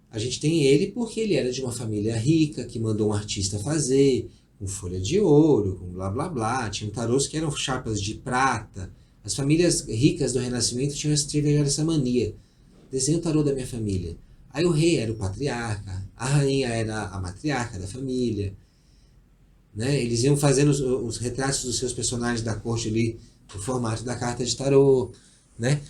a gente tem ele porque ele era de uma família rica, que mandou um artista fazer, com folha de ouro, com blá blá blá, tinha tarôs que eram chapas de prata. As famílias ricas do Renascimento tiveram essa mania. Desenho o tarô da minha família. Aí o rei era o patriarca, a rainha era a matriarca da família, né? Eles iam fazendo os retratos dos seus personagens da corte ali, no formato da carta de tarô, né?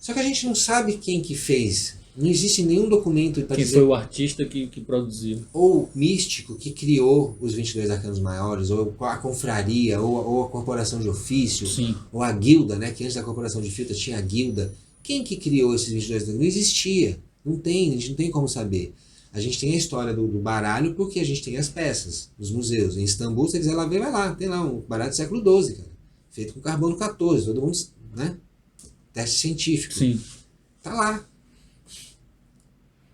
Só que a gente não sabe quem que fez. Não existe nenhum documento para dizer... Quem foi o artista que produziu. Ou místico que criou os 22 arcanos maiores, ou a confraria, ou a corporação de ofício, Sim. ou a guilda, né? Que antes da corporação de filtros tinha a guilda. Quem que criou esses 22 arcanos? Não existia. A gente não tem como saber. A gente tem a história do baralho porque a gente tem as peças nos museus. Em Istambul, se você quiser lá ver, vai lá. Tem lá um baralho do século XII, cara. Feito com carbono 14. Todo mundo, né? Teste científico. Sim. Tá lá.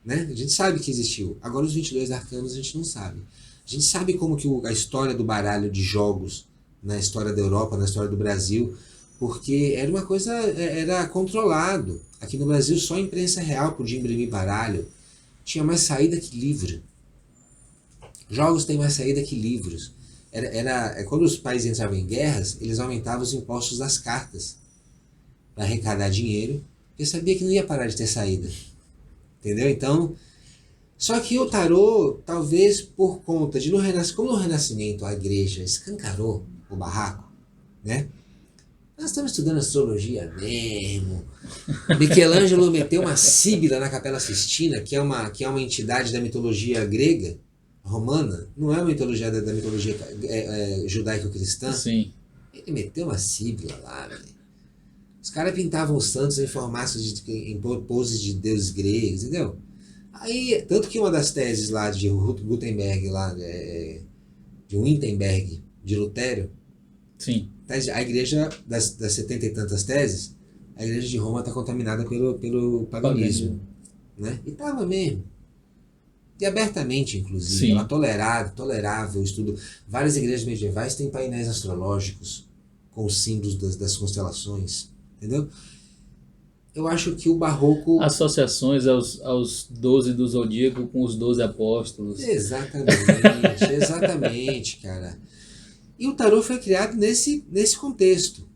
Né? A gente sabe que existiu. Agora os 22 arcanos a gente não sabe. A gente sabe como que a história do baralho de jogos, na história da Europa, na história do Brasil, porque era uma coisa, era controlado. Aqui no Brasil só a imprensa real podia imprimir baralho. Tinha mais saída que livro. Jogos têm mais saída que livros. Quando os países entravam em guerras, eles aumentavam os impostos das cartas para arrecadar dinheiro, porque sabia que não ia parar de ter saída. Entendeu? Então, só que o tarô, talvez por conta de, como no Renascimento a igreja escancarou o barraco, né? Nós estamos estudando astrologia mesmo. Michelangelo meteu uma síbila na Capela Sistina, que é uma entidade da mitologia grega, romana, não é uma mitologia da mitologia judaico-cristã. Sim. Ele meteu uma síbila lá, velho. Os caras pintavam os santos em formatos em poses de deuses gregos, entendeu? Aí, tanto que uma das teses lá de Gutenberg, lá, de Wittenberg, de Lutério, Sim. a igreja, das 70 e tantas teses, a igreja de Roma está contaminada pelo paganismo. Né? E estava mesmo. E abertamente, inclusive. Sim. Ela tolerava o estudo. Várias igrejas medievais têm painéis astrológicos com os símbolos das constelações. Entendeu? Eu acho que o barroco... Associações aos 12 do Zodíaco com os 12 apóstolos. Exatamente, cara. E o tarô foi criado nesse contexto.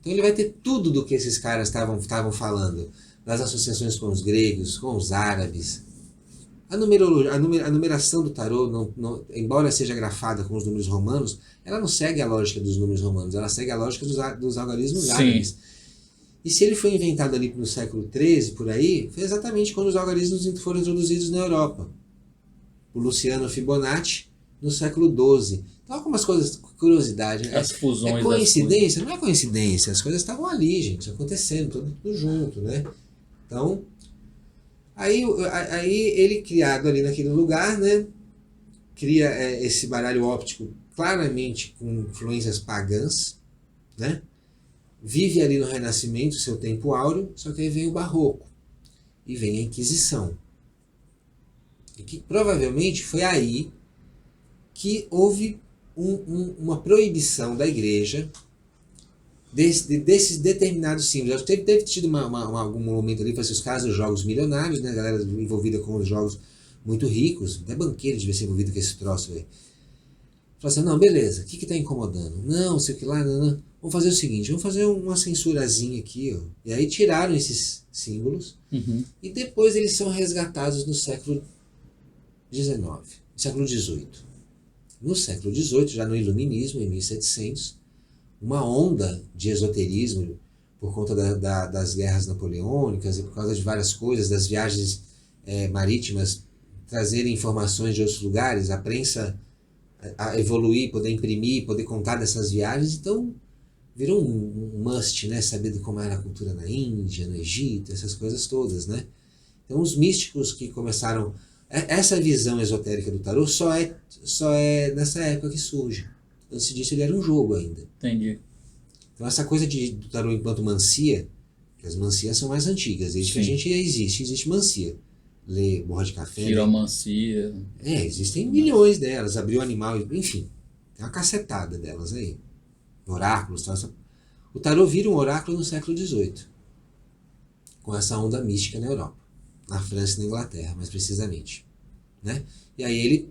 Então ele vai ter tudo do que esses caras estavam falando. Das associações com os gregos, com os árabes. A numeração do tarô, embora seja grafada com os números romanos, ela não segue a lógica dos números romanos, ela segue a lógica dos algarismos árabes. E se ele foi inventado ali no século XIII, por aí, foi exatamente quando os algarismos foram introduzidos na Europa. O Luciano Fibonacci, no século XII. Então, algumas coisas, curiosidade. As fusões. É coincidência? Não é coincidência. As coisas estavam ali, gente, acontecendo, tudo junto, né? Então, aí ele criado ali naquele lugar, né? Cria esse baralho óptico claramente com influências pagãs, né? Vive ali no Renascimento, seu tempo áureo, só que aí vem o Barroco e vem a Inquisição. E que provavelmente foi aí que houve uma proibição da igreja desses determinados símbolos. Deve ter tido algum momento ali, os casos dos jogos milionários, né? A galera envolvida com os jogos muito ricos, até banqueiro devia ser envolvido com esse troço aí. Falou assim, não, beleza, o que está incomodando? Não, sei o que lá, não. Vamos fazer o seguinte, vamos fazer uma censurazinha aqui, ó. E aí tiraram esses símbolos, e depois eles são resgatados no século XIX, no século XVIII. No século XVIII, já no Iluminismo, em 1700, uma onda de esoterismo, por conta das guerras napoleônicas e por causa de várias coisas, das viagens marítimas, trazerem informações de outros lugares, a prensa a evoluir, poder imprimir, poder contar dessas viagens, então virou um must, né? Saber de como era a cultura na Índia, no Egito, essas coisas todas, né? Então os místicos que começaram... Essa visão esotérica do tarô só é nessa época que surge. Antes disso ele era um jogo ainda. Entendi. Então essa coisa do tarô enquanto mancia, que as mancias são mais antigas, desde que a gente existe mancia. Lê Borra de Café. Quiromancia. Existem milhões delas, abriu animal, enfim. Tem uma cacetada delas aí. Oráculos, tal. O tarô vira um oráculo no século XVIII. Com essa onda mística na Europa. Na França e na Inglaterra, mais precisamente. Né? E aí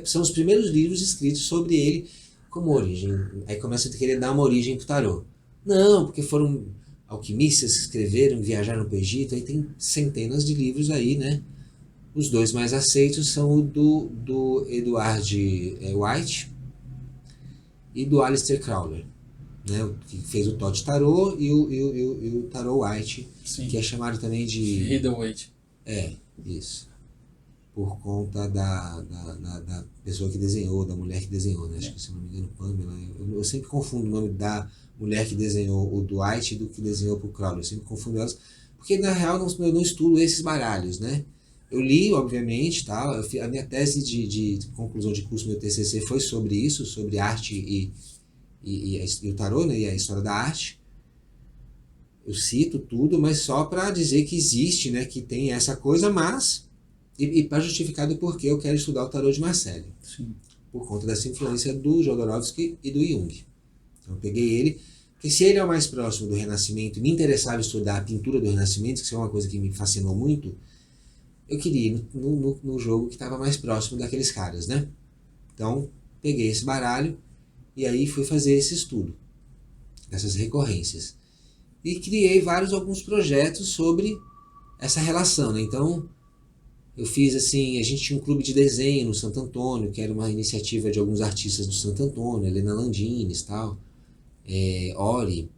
são os primeiros livros escritos sobre ele como origem. Aí começa a querer dar uma origem pro tarô. Não, porque foram alquimistas que escreveram, viajaram para o Egito, aí tem centenas de livros aí, né? Os dois mais aceitos são o do Edward White e do Aleister Crowley, né? Que fez o Todd Tarot e o Tarot White, Sim. Que é chamado também de... Rider-Waite. Isso. Por conta da pessoa que desenhou, da mulher que desenhou, né? Acho que, se não me engano, Pamela. Eu sempre confundo o nome da mulher que desenhou o Dwight e do que desenhou pro Crowley. Eu sempre confundo elas, porque na real eu não estudo esses baralhos, né? Eu li, obviamente, tal. A minha tese de conclusão de curso, meu TCC, foi sobre isso, sobre arte e o tarô, né? E a história da arte. Eu cito tudo, mas só para dizer que existe, né? Que tem essa coisa, mas... E para justificar do porquê eu quero estudar o tarô de Marselli. Sim. Por conta dessa influência do Jodorowsky e do Jung. Então eu peguei ele, porque se ele é o mais próximo do Renascimento, me interessava estudar a pintura do Renascimento, que é uma coisa que me fascinou muito, eu queria ir no jogo que estava mais próximo daqueles caras, né? Então, peguei esse baralho e aí fui fazer esse estudo, essas recorrências. E criei alguns projetos sobre essa relação, né? Então, eu fiz assim, a gente tinha um clube de desenho no Santo Antônio, que era uma iniciativa de alguns artistas do Santo Antônio, Helena Landines, tal, Ori.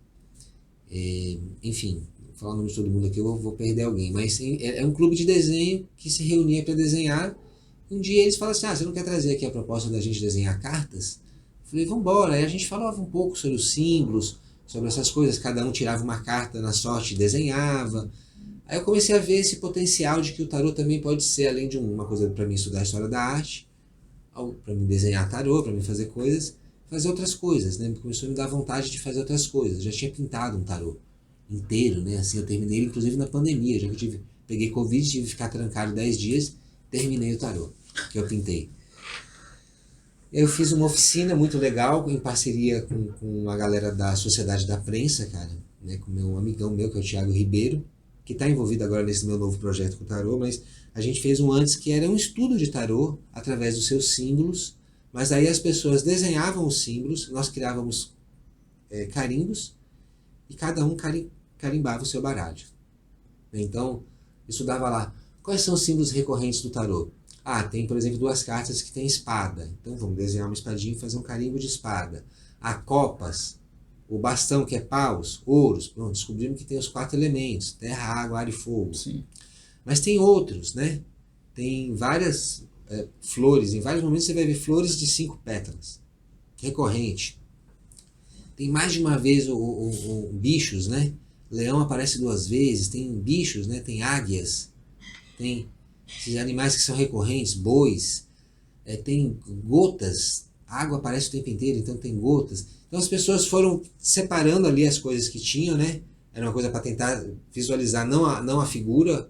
Enfim, vou falar o nome de todo mundo aqui, eu vou perder alguém, mas é um clube de desenho que se reunia para desenhar. Um dia eles falaram assim, você não quer trazer aqui a proposta da gente desenhar cartas? Eu falei, vamos embora. Aí a gente falava um pouco sobre os símbolos, sobre essas coisas, cada um tirava uma carta na sorte e desenhava. Aí eu comecei a ver esse potencial de que o tarô também pode ser, além de uma coisa para mim estudar a história da arte, para mim desenhar tarô, para mim fazer coisas, fazer outras coisas, né? Começou a me dar vontade de fazer outras coisas. Eu já tinha pintado um tarô inteiro, né? Assim, eu terminei ele inclusive na pandemia, já que peguei Covid, tive que ficar trancado 10 dias, terminei o tarô que eu pintei. Eu fiz uma oficina muito legal, em parceria com a galera da Sociedade da Prensa, cara, né? Com meu amigão meu, que é o Thiago Ribeiro, que está envolvido agora nesse meu novo projeto com o tarô, mas a gente fez um antes que era um estudo de tarô através dos seus símbolos, mas aí as pessoas desenhavam os símbolos, nós criávamos carimbos e cada um carimbava o seu baralho. Então, eu estudava lá, quais são os símbolos recorrentes do tarô? Tem, por exemplo, duas cartas que tem espada. Então vamos desenhar uma espadinha e fazer um carimbo de espada. Copas, o bastão que é paus, ouros. Pronto, descobrimos que tem os 4 elementos, terra, água, ar e fogo. Sim. Mas tem outros, né? Tem várias flores, em vários momentos você vai ver flores de 5 pétalas. Recorrente. Tem mais de uma vez bichos, né? Leão aparece 2 vezes, tem bichos, né? Tem águias, tem esses animais que são recorrentes, bois, tem gotas, a água aparece o tempo inteiro, então tem gotas. Então as pessoas foram separando ali as coisas que tinham, né? Era uma coisa para tentar visualizar não a figura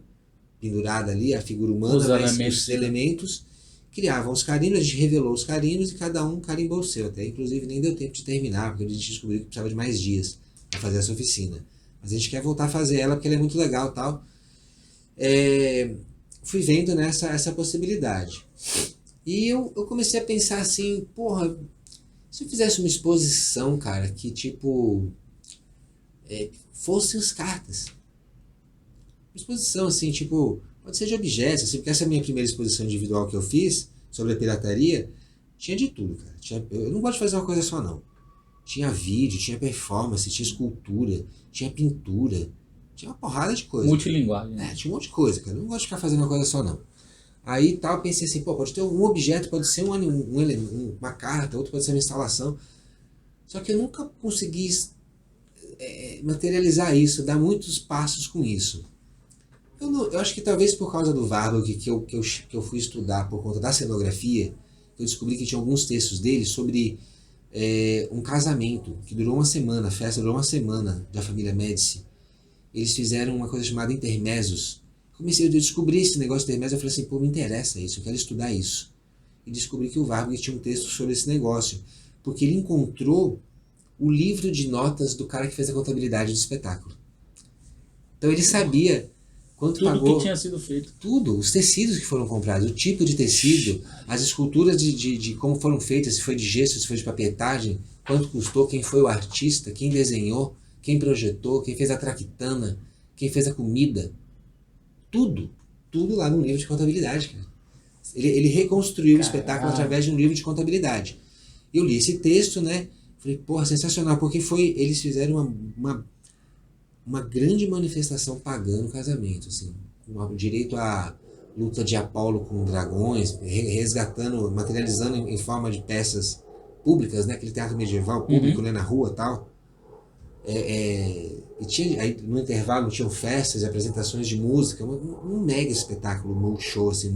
pendurada ali, a figura humana, mas os elementos. Criavam os carimbos, a gente revelou os carimbos e cada um carimbou o seu. Até inclusive nem deu tempo de terminar, porque a gente descobriu que precisava de mais dias para fazer essa oficina. Mas a gente quer voltar a fazer ela porque ela é muito legal e tal. Fui vendo nessa essa possibilidade. E eu comecei a pensar assim, porra, se eu fizesse uma exposição, cara, que tipo fossem as cartas. Uma exposição assim, tipo, pode ser de objetos, assim, porque essa é a minha primeira exposição individual que eu fiz sobre a pirataria, tinha de tudo, cara. Eu não gosto de fazer uma coisa só, não. Tinha vídeo, tinha performance, tinha escultura, tinha pintura, tinha uma porrada de coisa. Multilinguagem. Né? Tinha um monte de coisa, cara. Eu não gosto de ficar fazendo uma coisa só, não. Aí tal, pensei assim, pode ter um objeto, pode ser uma carta, outro pode ser uma instalação. Só que eu nunca consegui materializar isso, dar muitos passos com isso. Eu acho que talvez por causa do Warburg que eu fui estudar por conta da cenografia, eu descobri que tinha alguns textos dele sobre um casamento que durou uma semana, a festa durou uma semana da família Médici. Eles fizeram uma coisa chamada intermezos. Eu descobri esse negócio de intermezzo, eu falei assim, pô, me interessa isso, eu quero estudar isso. E descobri que o Warburg tinha um texto sobre esse negócio, porque ele encontrou o livro de notas do cara que fez a contabilidade do espetáculo. Então ele sabia quanto tudo pagou. Que tinha sido feito. Tudo, os tecidos que foram comprados, o tipo de tecido, as esculturas de como foram feitas, se foi de gesso, se foi de papietagem, quanto custou, quem foi o artista, quem desenhou, quem projetou, quem fez a traquitana, quem fez a comida. Tudo lá no livro de contabilidade, cara. Ele reconstruiu o espetáculo através de um livro de contabilidade. Eu li esse texto, né? Falei, porra, sensacional, porque eles fizeram uma grande manifestação pagã no casamento, assim, com direito à luta de Apolo com dragões, resgatando, materializando em forma de peças públicas, né? Aquele teatro medieval público, né? Na rua e tal. E tinha, aí, no intervalo tinham festas e apresentações de música, um mega espetáculo, multishow, assim,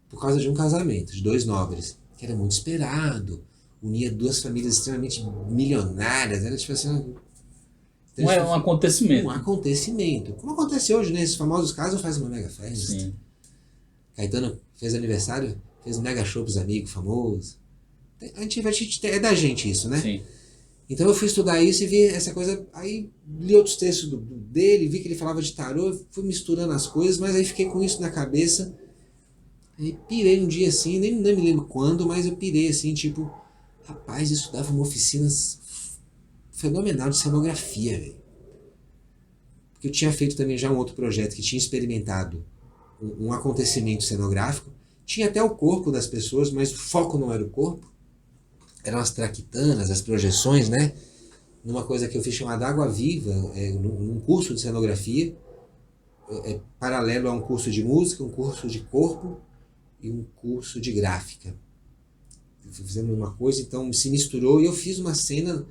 por causa de um casamento, de 2 nobres, que era muito esperado, unia 2 famílias extremamente milionárias, era tipo assim... Não é um acontecimento. Um acontecimento. Como acontece hoje, né? Esses famosos casos fazem uma mega festa. Sim. Caetano fez aniversário, fez um mega show pros amigos famosos. É da gente isso, né? Sim. Então eu fui estudar isso e vi essa coisa, aí li outros textos dele, vi que ele falava de tarô, fui misturando as coisas, mas aí fiquei com isso na cabeça, aí pirei um dia assim, nem me lembro quando, mas eu pirei assim, tipo, rapaz, eu estudava uma oficina fenomenal de cenografia, velho. Porque eu tinha feito também já um outro projeto que tinha experimentado um acontecimento cenográfico, tinha até o corpo das pessoas, mas o foco não era o corpo, eram as traquitanas, as projeções, né? numa coisa que eu fiz chamada Água Viva, num curso de cenografia, paralelo a um curso de música, um curso de corpo e um curso de gráfica. Fizemos uma coisa, então se misturou, e eu fiz uma cena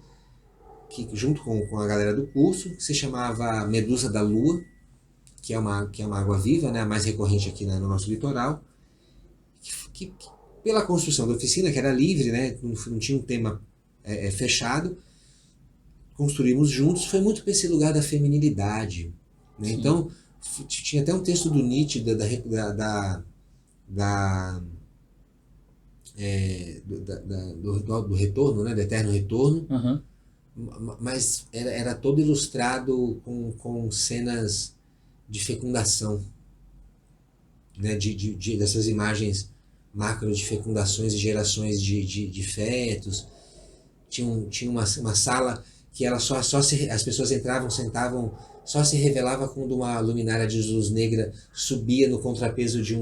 que, junto com a galera do curso, que se chamava Medusa da Lua, que é uma água viva, né, a mais recorrente aqui no nosso litoral, que pela construção da oficina, que era livre, né, não tinha um tema fechado, construímos juntos, foi muito para esse lugar da feminilidade, né? Então tinha até um texto do Nietzsche do retorno, né, do eterno retorno, Uhum. mas era todo ilustrado com cenas de fecundação, né, dessas imagens macro de fecundações e gerações de fetos. Tinha uma sala que ela as pessoas entravam, sentavam, só se revelava quando uma luminária de luz negra subia no contrapeso de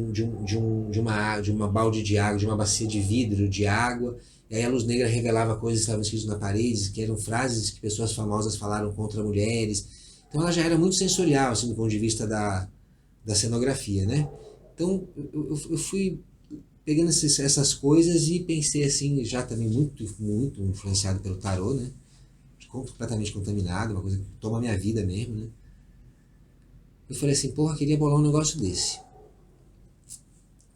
uma balde de água, de uma bacia de vidro de água, e aí a luz negra revelava coisas que estavam escritas na parede, que eram frases que pessoas famosas falaram contra mulheres. Então ela já era muito sensorial, assim, do ponto de vista da cenografia, né? Então eu fui pegando essas coisas e pensei assim, já também muito influenciado pelo tarô, né? Completamente contaminado, uma coisa que toma a minha vida mesmo, né? Eu falei assim, porra, queria bolar um negócio desse.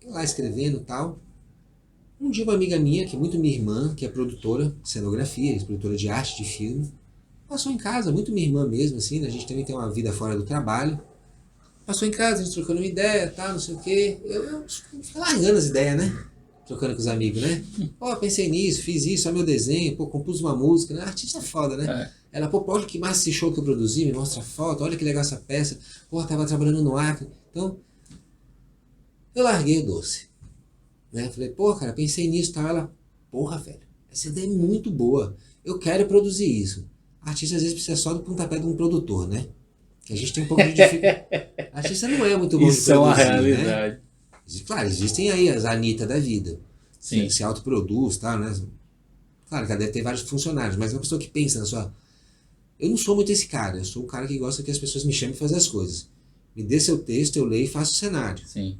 Eu lá escrevendo e tal. Um dia uma amiga minha, que é muito minha irmã, que é produtora de cenografia, produtora de arte, de filme, passou em casa, muito minha irmã mesmo, assim, né? A gente também tem uma vida fora do trabalho. Passou em casa, a gente trocando uma ideia, tal, não sei o quê. Eu fiquei largando as ideias, né? Trocando com os amigos, né? Pô, pensei nisso, fiz isso, olha meu desenho, pô, compus uma música, né? Artista é foda, né? Ela, pô, olha que massa esse show que eu produzi, me mostra a foto, olha que legal essa peça. Pô, tava trabalhando no Acre. Então, eu larguei o doce, né? Falei, pô, cara, pensei nisso e tal. Ela, porra, velho, essa ideia é muito boa. Eu quero produzir isso. Artista às vezes precisa só do pontapé de um produtor, né? Que a gente tem um pouco de dificuldade. Artista não é muito bom de produzir, Isso é uma né? realidade. Claro, existem aí as Anitta da vida. Sim. Se autoproduz, tá, né? Claro que ela deve ter vários funcionários, mas é uma pessoa que pensa na sua... Eu não sou muito esse cara, eu sou um cara que gosta que as pessoas me chamem para fazer as coisas. Me dê seu texto, eu leio e faço o cenário. Sim.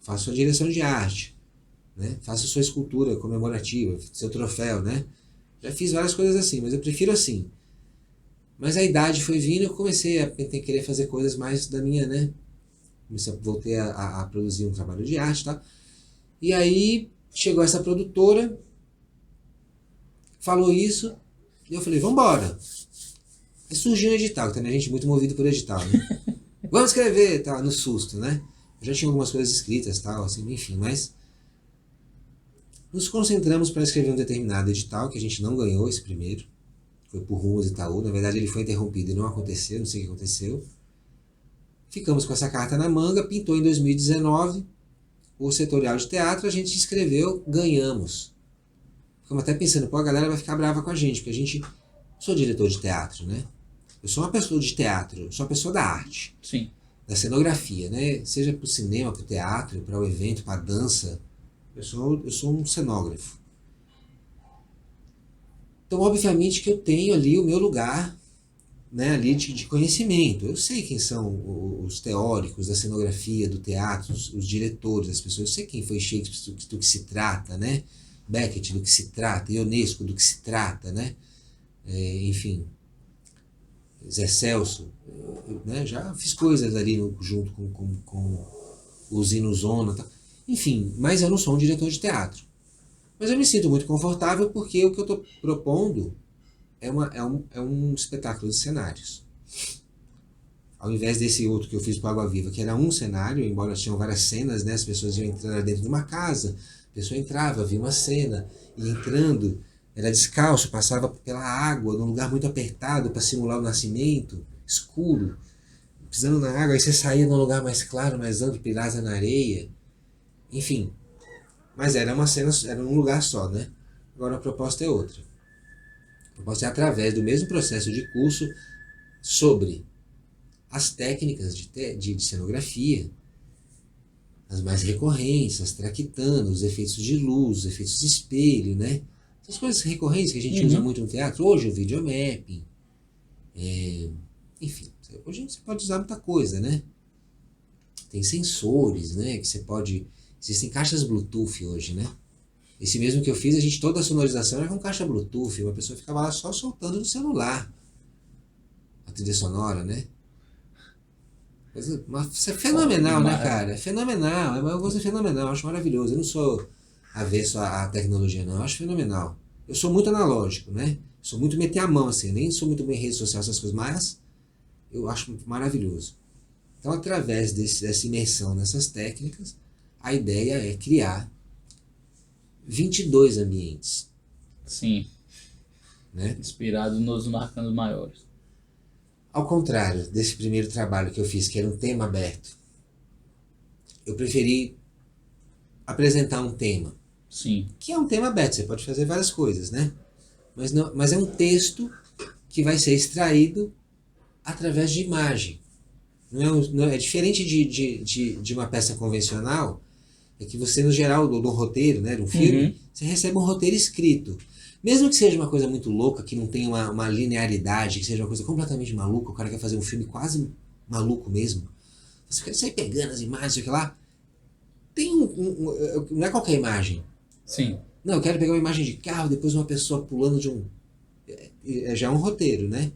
Faço a direção de arte, né? Faço sua escultura comemorativa, seu troféu, né? Já fiz várias coisas assim, mas eu prefiro assim. Mas a idade foi vindo e eu comecei a querer fazer coisas mais da minha, né? Voltei a produzir um trabalho de arte, tá? E aí chegou essa produtora, falou isso, e eu falei, vambora. Aí surgiu um edital, que também a gente é muito movido por edital, né? Vamos escrever, tá? No susto, né? Eu já tinha algumas coisas escritas, tal, assim, enfim, mas nos concentramos para escrever um determinado edital, que a gente não ganhou esse primeiro, foi por Rumos Itaú, na verdade ele foi interrompido e não aconteceu, não sei o que aconteceu. Ficamos com essa carta na manga, pintou em 2019 o setorial de teatro, a gente escreveu, ganhamos. Ficamos até pensando, pô, a galera vai ficar brava com a gente, porque a gente... Sou diretor de teatro, né? Eu sou uma pessoa de teatro, sou uma pessoa da arte. Sim. Da cenografia, né? Seja para o cinema, para o teatro, para o evento, para a dança. Eu sou um cenógrafo. Então, obviamente que eu tenho ali o meu lugar, né, ali de conhecimento. Eu sei quem são os teóricos da cenografia, do teatro, os diretores, as pessoas. Eu sei quem foi Shakespeare, do que se trata, né? Beckett, do que se trata, Ionesco, do que se trata, né? Enfim, Zé Celso, né? Já fiz coisas ali junto com o Zino Zona, tá? Enfim, mas eu não sou um diretor de teatro. Mas eu me sinto muito confortável porque o que eu estou propondo é um espetáculo de cenários. Ao invés desse outro que eu fiz para Água Viva, que era um cenário, embora tinham várias cenas, né? As pessoas iam entrar dentro de uma casa, a pessoa entrava, via uma cena, e entrando, era descalço, passava pela água, num lugar muito apertado para simular o nascimento, escuro, pisando na água, aí você saía num lugar mais claro, mais amplo, pirasa na areia, enfim. Mas era uma cena, era um lugar só, né? Agora a proposta é outra. A proposta é através do mesmo processo de curso sobre as técnicas de cenografia, as mais recorrentes, as traquitanas, os efeitos de luz, os efeitos de espelho, né? Essas coisas recorrentes que a gente usa muito no teatro. Hoje o videomapping, enfim, hoje você pode usar muita coisa, né? Tem sensores, né? Que você pode... Existem caixas Bluetooth hoje, né? Esse mesmo que eu fiz, toda a sonorização era com caixa Bluetooth. Uma pessoa ficava lá só soltando no celular a trilha sonora, né? Isso é fenomenal, né, cara? É fenomenal. É uma coisa fenomenal. Eu acho maravilhoso. Eu não sou avesso à tecnologia, não. Eu acho fenomenal. Eu sou muito analógico, né? Sou muito meter a mão, assim. Nem sou muito bem em rede social, essas coisas, mas eu acho maravilhoso. Então, através dessa imersão nessas técnicas, a ideia é criar 22 ambientes. Sim. Né? Inspirado nos Arcanos Maiores. Ao contrário desse primeiro trabalho que eu fiz, que era um tema aberto, eu preferi apresentar um tema. Sim. Que é um tema aberto, você pode fazer várias coisas, né? Mas é um texto que vai ser extraído através de imagem. Não é diferente de uma peça convencional, é que você, no geral, do roteiro, né, de um filme, você recebe um roteiro escrito. Mesmo que seja uma coisa muito louca, que não tenha uma linearidade, que seja uma coisa completamente maluca, o cara quer fazer um filme quase maluco mesmo, você quer sair pegando as imagens, sei lá, tem não é qualquer imagem. Sim. Não, eu quero pegar uma imagem de carro, depois uma pessoa pulando de um... Já é um roteiro, né?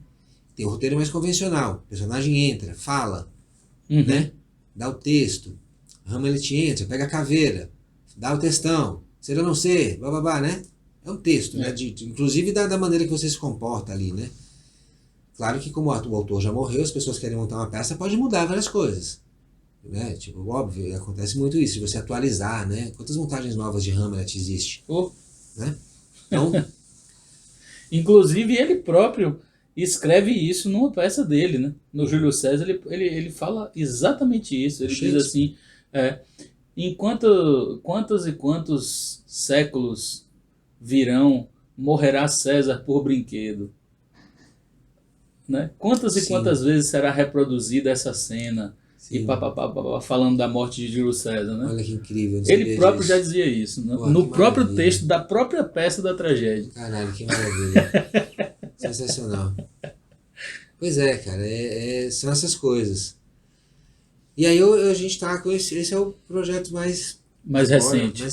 Tem um roteiro mais convencional. O personagem entra, fala, né? Dá o texto. Hamlet entra, pega a caveira, dá o textão. Ser ou não ser, bababá, né? É um texto, né? Inclusive da maneira que você se comporta ali, né? Claro que como o autor já morreu, as pessoas querem montar uma peça, pode mudar várias coisas. Né? Tipo, óbvio, acontece muito isso, de você atualizar, né? Quantas montagens novas de Hamlet existe? Né? Então... Inclusive ele próprio escreve isso numa peça dele, né? No Júlio César ele fala exatamente isso. Ele diz assim, quantos e quantos séculos virão, morrerá César por brinquedo? Né? Quantas e quantas vezes será reproduzida essa cena? Sim. E falando da morte de Júlio César, né? Olha que incrível. Ele próprio já dizia isso, né? Porra, no próprio texto da própria peça da tragédia. Caralho, que maravilha. Sensacional. Pois é, cara, são essas coisas. E aí a gente tá com esse é o projeto mais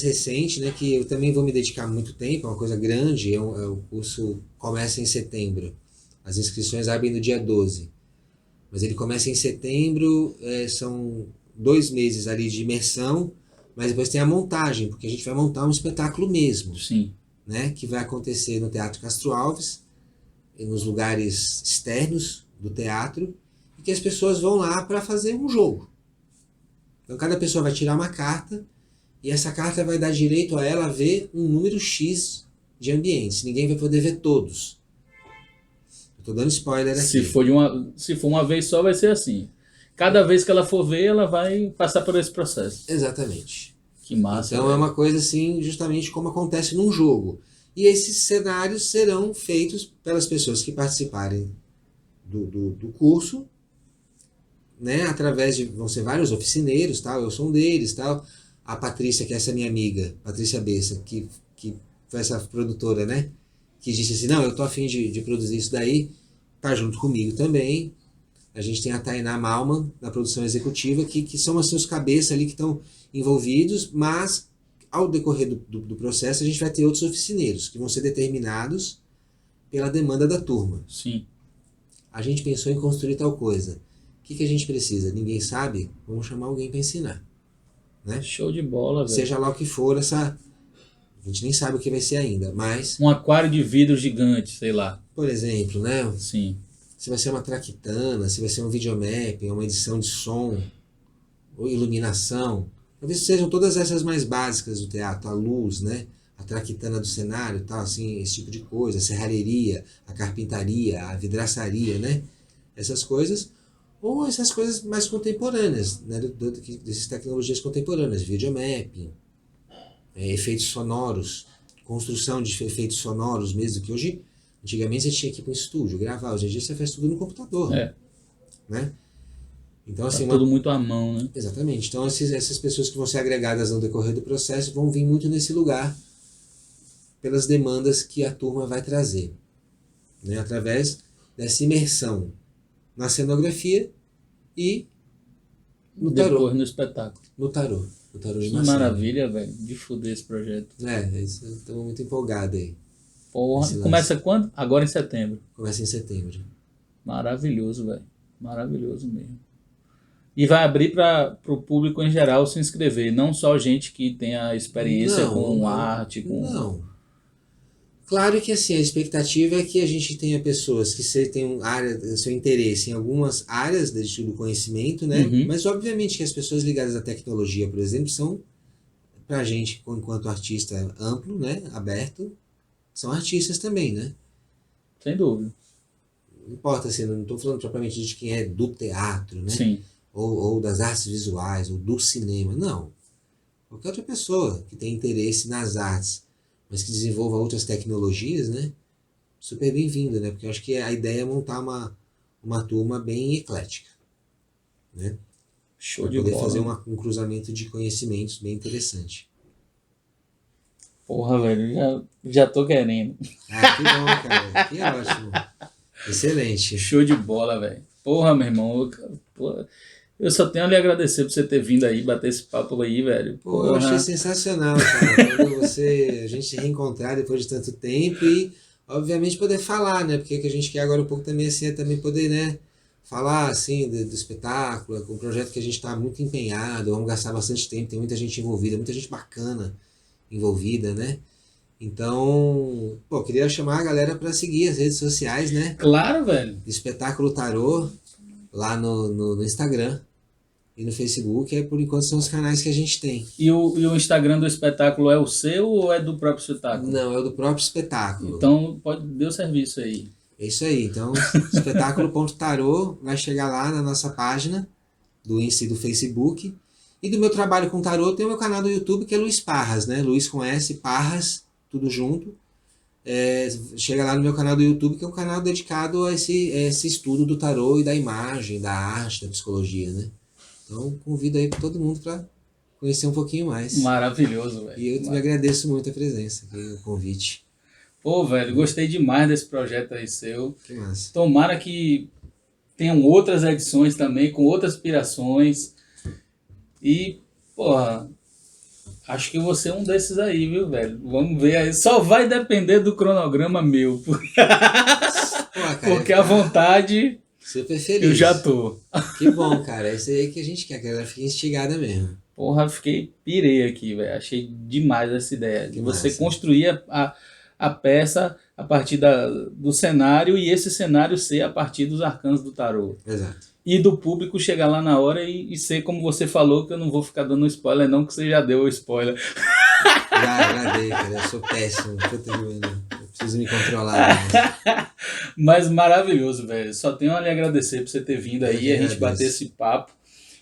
recente, né? Que eu também vou me dedicar muito tempo, é uma coisa grande, o curso começa em setembro. As inscrições abrem no dia 12. Mas ele começa em setembro, são 2 meses ali de imersão, mas depois tem a montagem, porque a gente vai montar um espetáculo mesmo. Sim. Né, que vai acontecer no Teatro Castro Alves, nos lugares externos do teatro, e que as pessoas vão lá para fazer um jogo. Então cada pessoa vai tirar uma carta, e essa carta vai dar direito a ela ver um número X de ambientes. Ninguém vai poder ver todos. Estou dando spoiler aqui. Se for uma vez só, vai ser assim. Cada vez que ela for ver, ela vai passar por esse processo. Exatamente. Que massa. Então é uma coisa assim, justamente como acontece num jogo. E esses cenários serão feitos pelas pessoas que participarem do curso, né? Através de... Vão ser vários oficineiros, tal, eu sou um deles, tal. A Patrícia, que é essa minha amiga, Patrícia Bessa, que foi essa produtora, né? Que disse assim, não, eu tô a fim de produzir isso daí, tá junto comigo também. A gente tem a Tainá Malman, na produção executiva, que são os seus cabeças ali que estão envolvidos, mas ao decorrer do processo a gente vai ter outros oficineiros, que vão ser determinados pela demanda da turma. Sim. A gente pensou em construir tal coisa. O que a gente precisa? Ninguém sabe? Vamos chamar alguém para ensinar. Né? Show de bola, velho. Seja lá o que for, a gente nem sabe o que vai ser ainda, mas... Um aquário de vidro gigante, sei lá. Por exemplo, né? Sim. Se vai ser uma traquitana, se vai ser um videomapping, uma edição de som, ou iluminação. Talvez sejam todas essas mais básicas do teatro, a luz, né? A traquitana do cenário, tal, assim, esse tipo de coisa, a serralheria, a carpintaria, a vidraçaria, né? Essas coisas, ou essas coisas mais contemporâneas, né? Dessas tecnologias contemporâneas, videomapping, efeitos sonoros, construção de efeitos sonoros mesmo, que hoje, antigamente você tinha que ir para um estúdio, gravar, hoje em dia você faz tudo no computador. Né? Então, assim, tudo muito à mão, né? Exatamente. Então essas pessoas que vão ser agregadas no decorrer do processo vão vir muito nesse lugar pelas demandas que a turma vai trazer, né? Através dessa imersão na cenografia e no tarô. Depois no espetáculo. No tarô de Que Marcelo. maravilha, velho, de fuder esse projeto. Estamos muito empolgados aí. Porra, Esse começa quando? Agora em setembro. Começa em setembro. Maravilhoso, velho. Maravilhoso mesmo. E vai abrir para o público em geral se inscrever, não só gente que tenha experiência com arte, com... Não. Claro que assim, a expectativa é que a gente tenha pessoas que tenham seu interesse em algumas áreas de estudo do conhecimento, né? Uhum. Mas obviamente que as pessoas ligadas à tecnologia, por exemplo, são, pra gente, enquanto artista amplo, né? Aberto, são artistas também, né? Sem dúvida. Não importa, assim, não estou falando propriamente de quem é do teatro, né? Sim. Ou das artes visuais, ou do cinema, não. Qualquer outra pessoa que tenha interesse nas artes, mas que desenvolva outras tecnologias, né? Super bem-vindo, né? Porque eu acho que a ideia é montar uma turma bem eclética, né? Show Para de poder bola. fazer um cruzamento de conhecimentos bem interessante. Porra, velho, já tô querendo. Ah, que bom, cara. Que ótimo. Excelente. Show de bola, velho. Porra, meu irmão. Porra, eu só tenho a lhe agradecer por você ter vindo aí, bater esse papo aí, velho. Pô, eu achei sensacional, cara. Quando a gente se reencontrar depois de tanto tempo e, obviamente, poder falar, né? Porque o que a gente quer agora um pouco também, assim, é também poder, né? Falar, assim, do espetáculo, com um projeto que a gente está muito empenhado, vamos gastar bastante tempo, tem muita gente envolvida, muita gente bacana envolvida, né? Então, pô, queria chamar a galera para seguir as redes sociais, né? Claro, velho. Espetáculo Tarô, lá no Instagram e no Facebook, por enquanto são os canais que a gente tem. E o Instagram do espetáculo é o seu ou é do próprio espetáculo? Não, é o do próprio espetáculo. Então, dê o serviço aí. É isso aí. Então, espetáculo.tarô vai chegar lá na nossa página do Insta e do Facebook. E do meu trabalho com tarô tem o meu canal do YouTube, que é Luiz Parras, né? Luiz com S, Parras, tudo junto. Chega lá no meu canal do YouTube, que é um canal dedicado a esse estudo do tarô e da imagem, da arte, da psicologia, né? Então, convido aí todo mundo para conhecer um pouquinho mais. Maravilhoso, velho. E eu me agradeço muito a presença, o convite. Pô, velho, gostei demais desse projeto aí seu. Que massa. Tomara que tenham outras edições também, com outras inspirações. E, porra, acho que você é um desses aí, viu, velho? Vamos ver aí. Só vai depender do cronograma meu. Porque a vontade... Super feliz. Eu já tô. Que bom, cara. É isso aí que a gente quer, que ela fique instigada mesmo. Porra, pirei aqui, velho. Achei demais essa ideia. De você massa. construir a peça a partir do cenário e esse cenário ser a partir dos arcanos do tarô. Exato. E do público chegar lá na hora e ser como você falou, que eu não vou ficar dando spoiler não, que você já deu o spoiler. Já dei, cara. Eu sou péssimo. Eu preciso me controlar. Mas maravilhoso, velho. Só tenho a lhe agradecer por você ter vindo aí, a gente bater esse papo.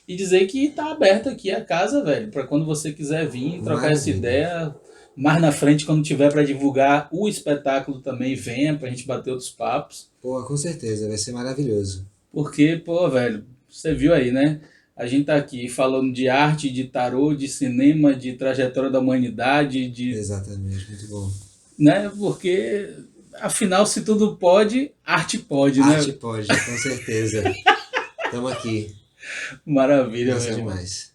E dizer que tá aberto aqui a casa, velho, para quando você quiser vir, trocar essa ideia. Mais na frente, quando tiver para divulgar o espetáculo também, venha pra gente bater outros papos. Pô, com certeza, vai ser maravilhoso. Porque, pô, velho, você viu aí, né? A gente tá aqui falando de arte, de tarô, de cinema, de trajetória da humanidade, de... Exatamente, muito bom. Né? Porque, afinal, se tudo pode, arte pode, né? Arte pode, com certeza. Estamos aqui. Maravilha, Nossa, velho. demais.